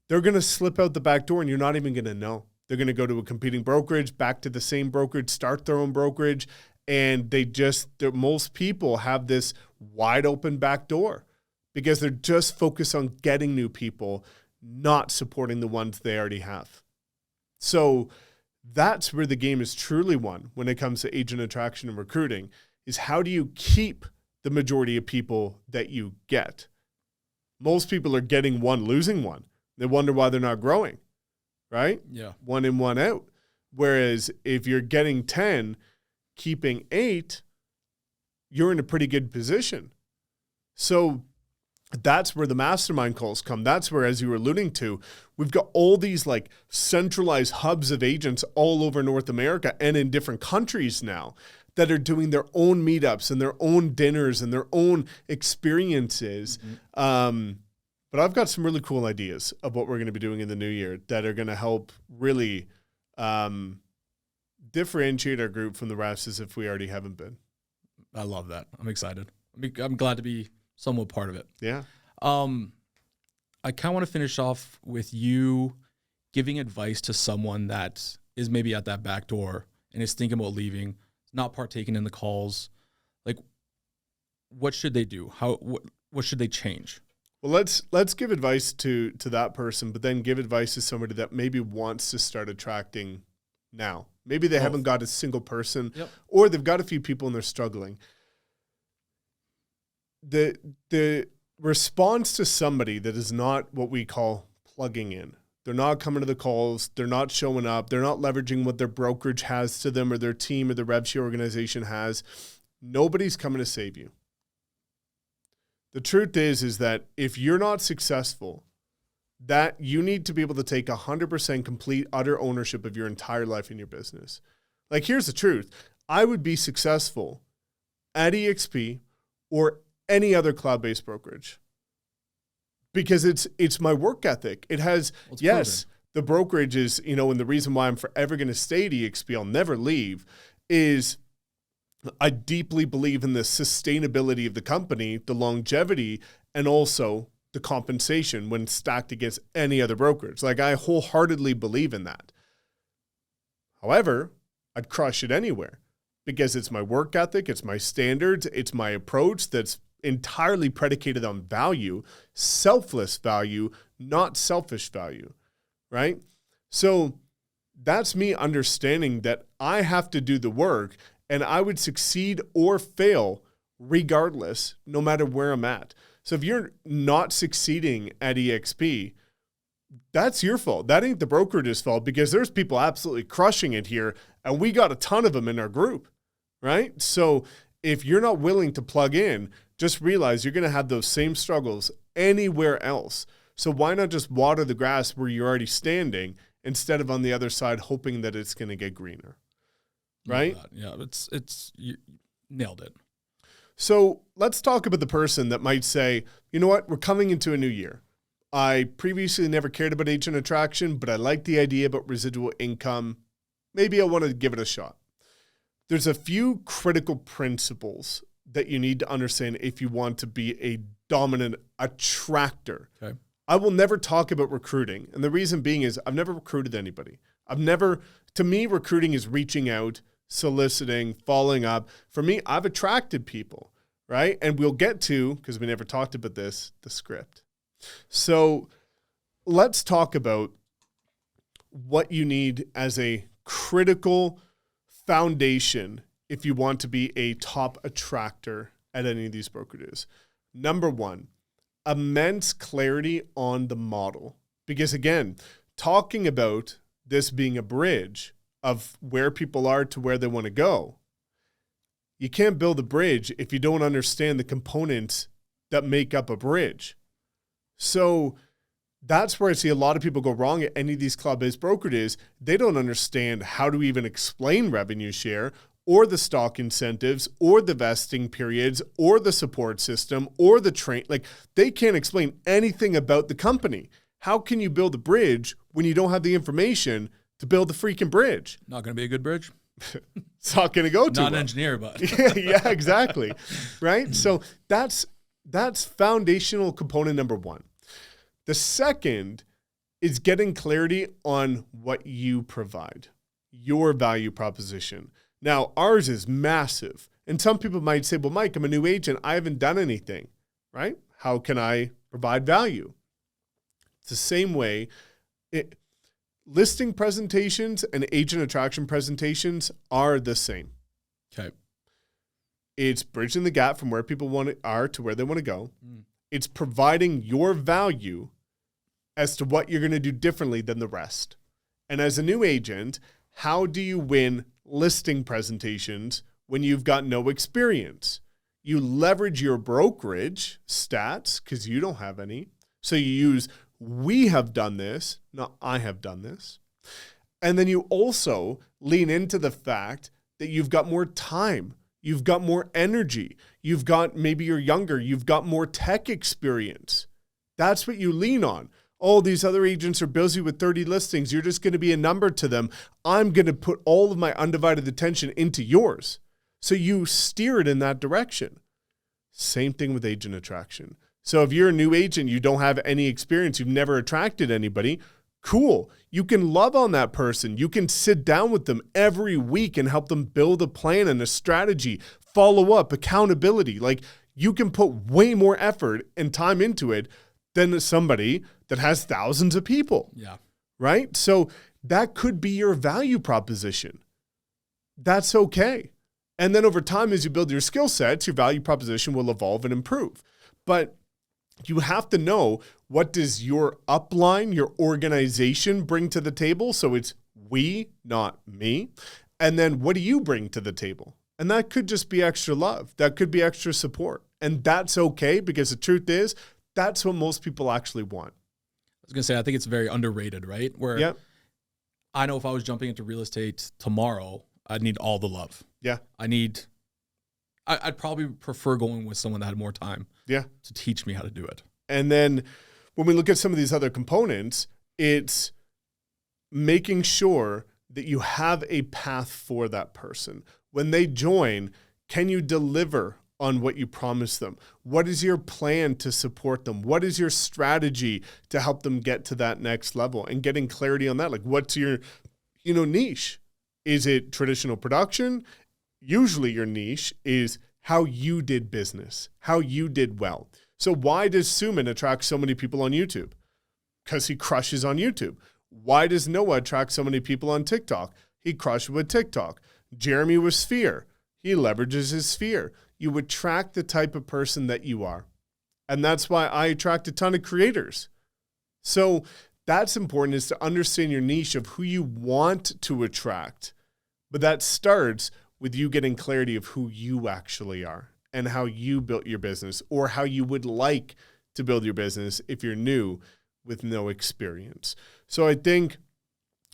they're going to slip out the back door and you're not even going to know. They're going to go to a competing brokerage, back to the same brokerage, start their own brokerage. And most people have this wide open back door because they're just focused on getting new people, not supporting the ones they already have. So that's where the game is truly won when it comes to agent attraction and recruiting, is how do you keep the majority of people that you get? Most people are getting one, losing one. They wonder why they're not growing, right? Yeah. 1 in, 1 out. Whereas if you're getting 10, keeping 8, you're in a pretty good position. So that's where the mastermind calls come. That's where, as you were alluding to, we've got all these like centralized hubs of agents all over North America and in different countries now that are doing their own meetups and their own dinners and their own experiences. But I've got some really cool ideas of what we're going to be doing in the new year that are going to help really differentiate our group from the rest as if we already haven't been. I love that. I'm excited. I'm glad to be somewhat part of it. Yeah. I kind of want to finish off with you giving advice to someone that is maybe at that back door and is thinking about leaving, not partaking in the calls. Like, what should they do? What should they change? Well, let's give advice to that person, but then give advice to somebody that maybe wants to start attracting now. Maybe they haven't got a single person, or they've got a few people and they're struggling. The response to somebody that is not what we call plugging in, they're not coming to the calls, they're not showing up, they're not leveraging what their brokerage has to them or their team or the RevShare organization has, nobody's coming to save you. The truth is that if you're not successful, that you need to be able to take 100% complete, utter ownership of your entire life in your business. Like, here's the truth. I would be successful at EXP or any other cloud-based brokerage because it's my work ethic. It has, yes, proven. The brokerage is, and the reason why I'm forever going to stay at EXP, I'll never leave, is I deeply believe in the sustainability of the company, the longevity, and also the compensation when stacked against any other brokerage. Like, I wholeheartedly believe in that. However, I'd crush it anywhere because it's my work ethic, it's my standards, it's my approach that's entirely predicated on value, selfless value, not selfish value, right? So that's me understanding that I have to do the work and I would succeed or fail regardless, no matter where I'm at. So if you're not succeeding at EXP, that's your fault. That ain't the brokerage's fault because there's people absolutely crushing it here and we got a ton of them in our group, right? So if you're not willing to plug in, just realize you're going to have those same struggles anywhere else. So why not just water the grass where you're already standing instead of on the other side hoping that it's going to get greener, right? Yeah, you nailed it. So let's talk about the person that might say, you know what, we're coming into a new year. I previously never cared about agent attraction, but I like the idea about residual income. Maybe I want to give it a shot. There's a few critical principles that you need to understand if you want to be a dominant attractor. Okay. I will never talk about recruiting. And the reason being is I've never recruited anybody. To me, recruiting is reaching out, soliciting, following up. For me, I've attracted people, right? And we'll get to, because we never talked about this, the script. So let's talk about what you need as a critical foundation if you want to be a top attractor at any of these brokerages. Number one, immense clarity on the model. Because again, talking about this being a bridge of where people are to where they want to go, you can't build a bridge if you don't understand the components that make up a bridge. So that's where I see a lot of people go wrong at any of these cloud-based brokerages. They don't understand how to even explain revenue share or the stock incentives or the vesting periods or the support system or the train. Like, they can't explain anything about the company. How can you build a bridge when you don't have the information to build the freaking bridge? Not going to be a good bridge. It's not going to go too well. Not an engineer, but. yeah, exactly. Right? So that's foundational component number one. The second is getting clarity on what you provide, your value proposition. Now, ours is massive. And some people might say, well, Mike, I'm a new agent. I haven't done anything, right? How can I provide value? It's the same way. Listing presentations and agent attraction presentations are the same. Okay. It's bridging the gap from where people are to where they want to go. It's providing your value as to what you're going to do differently than the rest. And as a new agent, how do you win listing presentations when you've got no experience? You leverage your brokerage stats because you don't have any. So you use, we have done this, not I have done this. And then you also lean into the fact that you've got more time. You've got more energy. You've got, maybe you're younger, you've got more tech experience. That's what you lean on. Oh, these other agents are busy with 30 listings. You're just going to be a number to them. I'm going to put all of my undivided attention into yours. So you steer it in that direction. Same thing with agent attraction. So if you're a new agent, you don't have any experience, you've never attracted anybody, cool. You can love on that person. You can sit down with them every week and help them build a plan and a strategy, follow up, accountability. Like, you can put way more effort and time into it than somebody that has thousands of people. Yeah. Right? So that could be your value proposition. That's okay. And then over time, as you build your skill sets, your value proposition will evolve and improve. But you have to know, what does your upline, your organization bring to the table? So it's we, not me. And then what do you bring to the table? And that could just be extra love. That could be extra support. And that's okay, because the truth is, that's what most people actually want. I was going to say, I think it's very underrated, right? Where I know if I was jumping into real estate tomorrow, I'd need all the love. Yeah. I'd probably prefer going with someone that had more time to teach me how to do it. And then when we look at some of these other components, it's making sure that you have a path for that person. When they join, can you deliver on what you promised them? What is your plan to support them? What is your strategy to help them get to that next level? And getting clarity on that. Like, what's your, niche? Is it traditional production? Usually your niche is how you did business, how you did well. So why does Suman attract so many people on YouTube? Because he crushes on YouTube. Why does Noah attract so many people on TikTok? He crushed with TikTok. Jeremy with Sphere. He leverages his Sphere. You attract the type of person that you are. And that's why I attract a ton of creators. So that's important, is to understand your niche of who you want to attract. But that starts with you getting clarity of who you actually are and how you built your business, or how you would like to build your business if you're new with no experience. So I think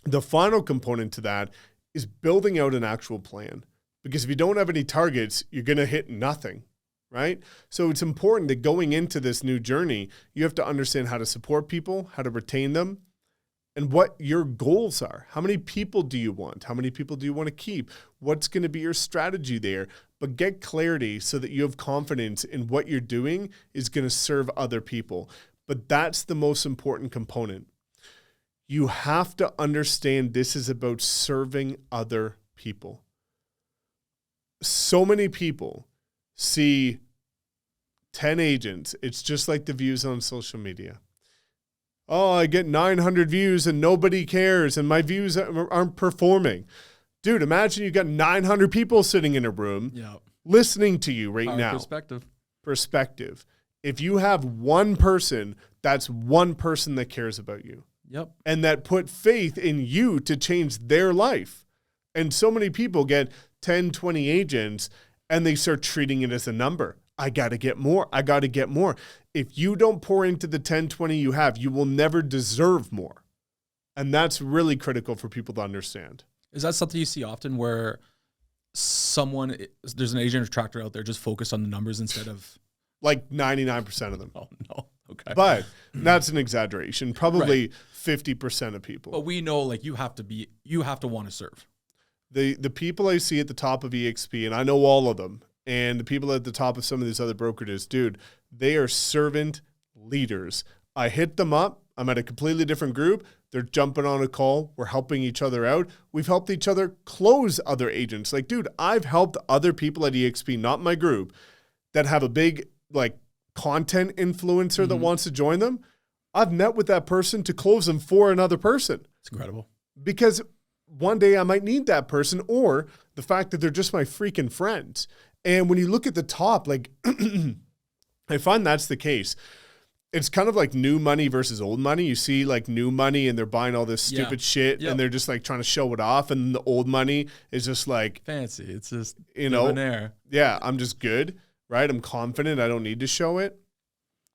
the final component to that is building out an actual plan. Because if you don't have any targets, you're going to hit nothing, right? So it's important that going into this new journey, you have to understand how to support people, how to retain them, and what your goals are. How many people do you want? How many people do you want to keep? What's going to be your strategy there? But get clarity so that you have confidence in what you're doing is going to serve other people. But that's the most important component. You have to understand this is about serving other people. So many people see 10 agents. It's just like the views on social media. Oh, I get 900 views and nobody cares and my views aren't performing. Dude, imagine you got 900 people sitting in a room listening to you right now. Perspective. If you have one person, that's one person that cares about you. Yep. And that put faith in you to change their life. And so many people get 10, 20 agents and they start treating it as a number. I got to get more. I got to get more. If you don't pour into the 10, 20 you have, you will never deserve more. And that's really critical for people to understand. Is that something you see often, where there's an agent attractor out there just focused on the numbers instead of... Like 99% of them. Oh, no. Okay. But that's an exaggeration. Probably 50% of people. But we know, like, you have to want to serve. The people I see at the top of EXP, and I know all of them, and the people at the top of some of these other brokerages, dude, they are servant leaders. I hit them up. I'm at a completely different group. They're jumping on a call. We're helping each other out. We've helped each other close other agents. Like, dude, I've helped other people at EXP, not my group, that have a big, like, content influencer that wants to join them. I've met with that person to close them for another person. It's incredible. Because one day I might need that person, or the fact that they're just my freaking friends. And when you look at the top, like I find that's the case. It's kind of like new money versus old money. You see like new money and they're buying all this stupid shit and they're just like trying to show it off. And the old money is just like fancy. It's just, air. Yeah, I'm just good, right? I'm confident. I don't need to show it.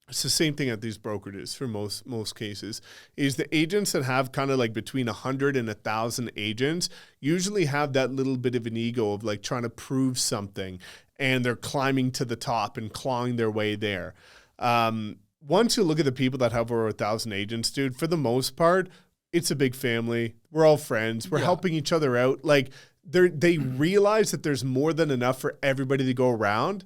It's the same thing at these brokerages for most cases. Is the agents that have kind of like between 100 and 1,000 agents usually have that little bit of an ego of like trying to prove something, and they're climbing to the top and clawing their way there. Once you look at the people that have over 1,000 agents, dude, for the most part, it's a big family. We're all friends. We're helping each other out. Like they realize that there's more than enough for everybody to go around.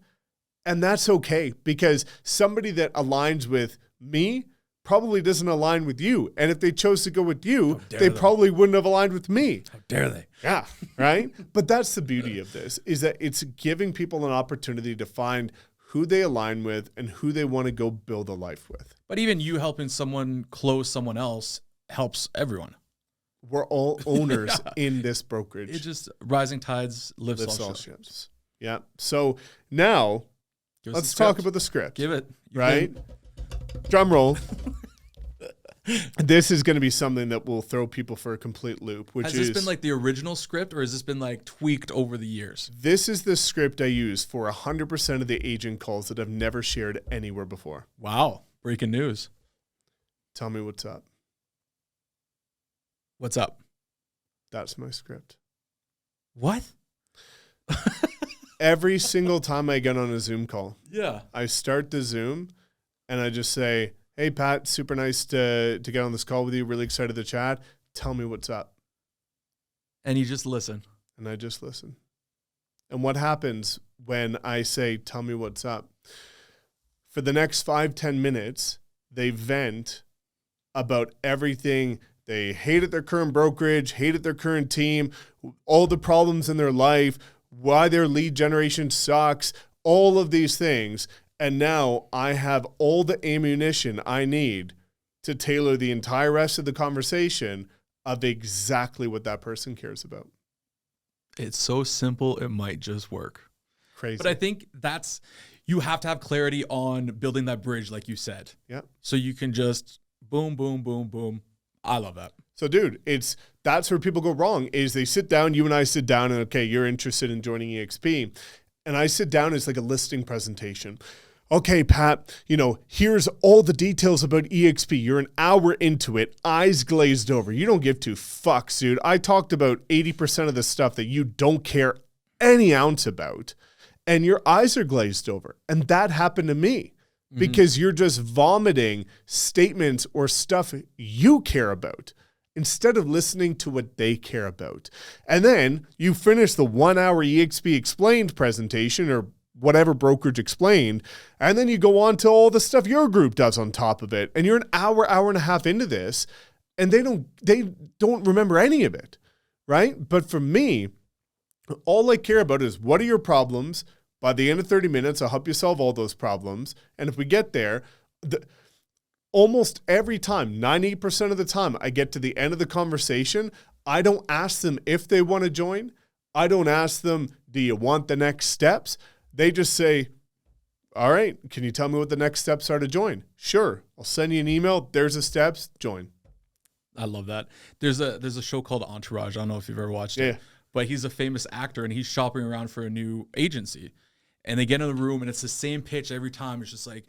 And that's okay, because somebody that aligns with me probably doesn't align with you. And if they chose to go with you, they probably wouldn't have aligned with me. How dare they? Yeah, right? But that's the beauty of this, is that it's giving people an opportunity to find who they align with and who they want to go build a life with. But even you helping someone close someone else helps everyone. We're all owners in this brokerage. It just, rising tides lifts all ships. Yeah. So now let's talk about the script. Give it. Right? Drum roll. This is going to be something that will throw people for a complete loop, which Has this been like the original script, or has this been like tweaked over the years? This is the script I use for 100% of the agent calls that I've never shared anywhere before. Wow. Breaking news. Tell me what's up. What's up? That's my script. What? Every single time I get on a Zoom call, I start the Zoom and I just say, hey, Pat, super nice to get on this call with you. Really excited to chat. Tell me what's up. And you just listen. And I just listen. And what happens when I say, tell me what's up? For the next 5-10 minutes, they vent about everything. They hated their current brokerage, hated their current team, all the problems in their life, why their lead generation sucks, all of these things. And now I have all the ammunition I need to tailor the entire rest of the conversation of exactly what that person cares about. It's so simple, it might just work. Crazy. But I think you have to have clarity on building that bridge, like you said. Yeah. So you can just boom, boom, boom, boom. I love that. So, dude, that's where people go wrong, is they sit down, you and I sit down, and okay, you're interested in joining EXP. And I sit down, it's like a listing presentation. Okay, Pat, here's all the details about EXP. You're an hour into it, eyes glazed over. You don't give two fucks, dude. I talked about 80% of the stuff that you don't care any ounce about, and your eyes are glazed over. And that happened to me because you're just vomiting statements or stuff you care about instead of listening to what they care about. And then you finish the 1 hour EXP explained presentation or whatever brokerage explained, and then you go on to all the stuff your group does on top of it. And you're an hour and a half into this, and they don't remember any of it, right? But for me, all I care about is, what are your problems? By the end of 30 minutes, I'll help you solve all those problems. And if we get there, almost every time, 90% of the time, I get to the end of the conversation, I don't ask them if they want to join. I don't ask them, do you want the next steps? They just say, all right, can you tell me what the next steps are to join? Sure. I'll send you an email. There's the steps. Join. I love that. There's a show called Entourage. I don't know if you've ever watched it, but he's a famous actor and he's shopping around for a new agency. And they get in the room and it's the same pitch every time. It's just like,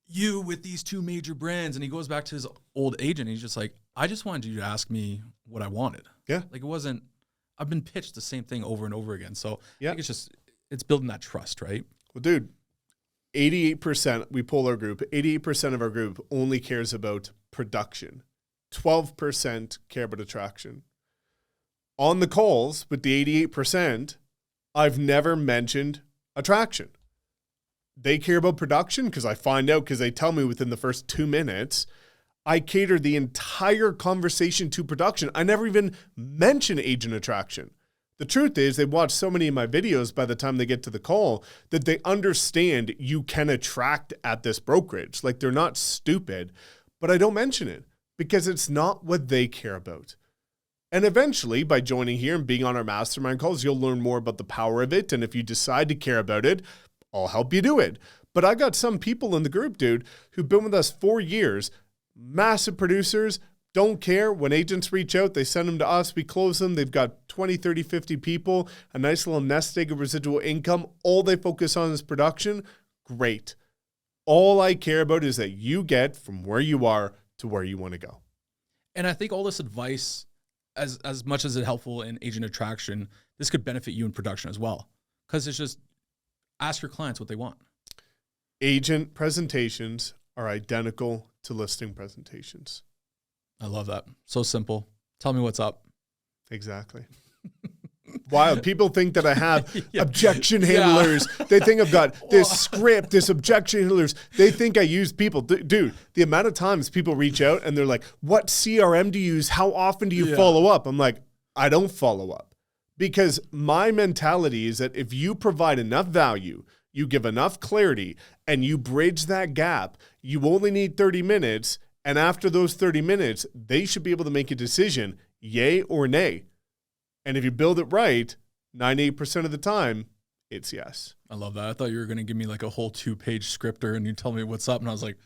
you with these two major brands. And he goes back to his old agent. And he's just like, I just wanted you to ask me what I wanted. Yeah. Like I've been pitched the same thing over and over again. So I think it's building that trust, right? Well, dude, 88%, we poll our group, 88% of our group only cares about production. 12% care about attraction. On the calls with the 88%, I've never mentioned attraction. They care about production because I find out because they tell me within the first 2 minutes. I cater the entire conversation to production. I never even mention agent attraction. The truth is they watch so many of my videos by the time they get to the call that they understand you can attract at this brokerage. Like, they're not stupid, but I don't mention it because it's not what they care about. And eventually, by joining here and being on our mastermind calls, you'll learn more about the power of it. And if you decide to care about it, I'll help you do it. But I got some people in the group, dude, who've been with us 4 years, massive producers, don't care. When agents reach out, they send them to us. We close them. They've got 20, 30, 50 people, a nice little nest egg of residual income. All they focus on is production. Great. All I care about is that you get from where you are to where you want to go. And I think all this advice, as much as it's helpful in agent attraction, this could benefit you in production as well. Because it's just ask your clients what they want. Agent presentations are identical to listing presentations. I love that. So simple. Tell me what's up. Exactly. Wild. People think that I have objection handlers. They think I've got this script, this objection handlers. They think I use people. Dude, the amount of times people reach out and they're like, what CRM do you use? How often do you follow up? I'm like, I don't follow up. Because my mentality is that if you provide enough value, you give enough clarity, and you bridge that gap, you only need 30 minutes. And after those 30 minutes, they should be able to make a decision, yay or nay. And if you build it right, 98% of the time, it's yes. I love that. I thought you were going to give me like a whole 2-page scripter and you tell me what's up. And I was like,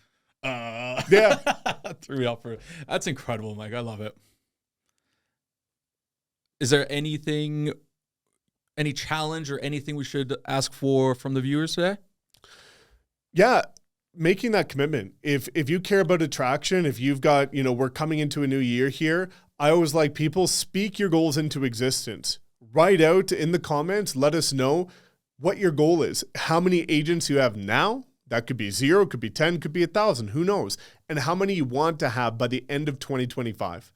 yeah. Threw me off for it. That's incredible, Mike. I love it. Is there anything, any challenge or anything we should ask for from the viewers today? Yeah. Making that commitment. If you care about attraction, if you've got, we're coming into a new year here, I always like people, speak your goals into existence. Write out in the comments, let us know what your goal is. How many agents you have now? That could be 0, could be 10, could be 1,000, who knows? And how many you want to have by the end of 2025.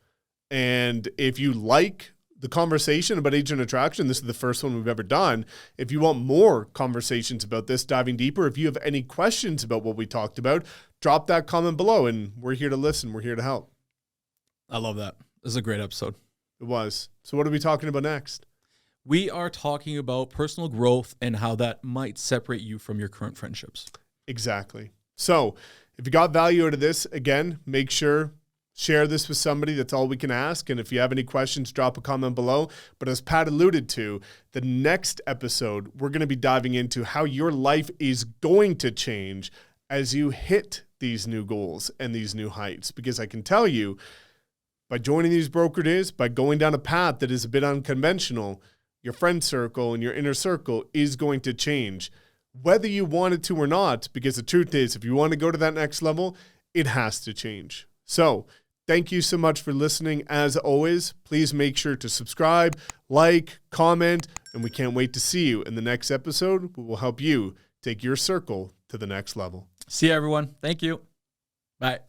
And if you like the conversation about agent attraction, this is the first one we've ever done. If you want more conversations about this, diving deeper, if you have any questions about what we talked about, drop that comment below and we're here to listen. We're here to help. I love that. This is a great episode. It was. So what are we talking about next? We are talking about personal growth and how that might separate you from your current friendships. Exactly. So if you got value out of this, again, make sure share this with somebody. That's all we can ask. And if you have any questions, drop a comment below. But as Pat alluded to, the next episode, we're going to be diving into how your life is going to change as you hit these new goals and these new heights. Because I can tell you, by joining these brokerages, by going down a path that is a bit unconventional, your friend circle and your inner circle is going to change, whether you want it to or not. Because the truth is, if you want to go to that next level, it has to change. So thank you so much for listening. As always, please make sure to subscribe, like, comment, and we can't wait to see you in the next episode. We will help you take your circle to the next level. See you, everyone. Thank you. Bye.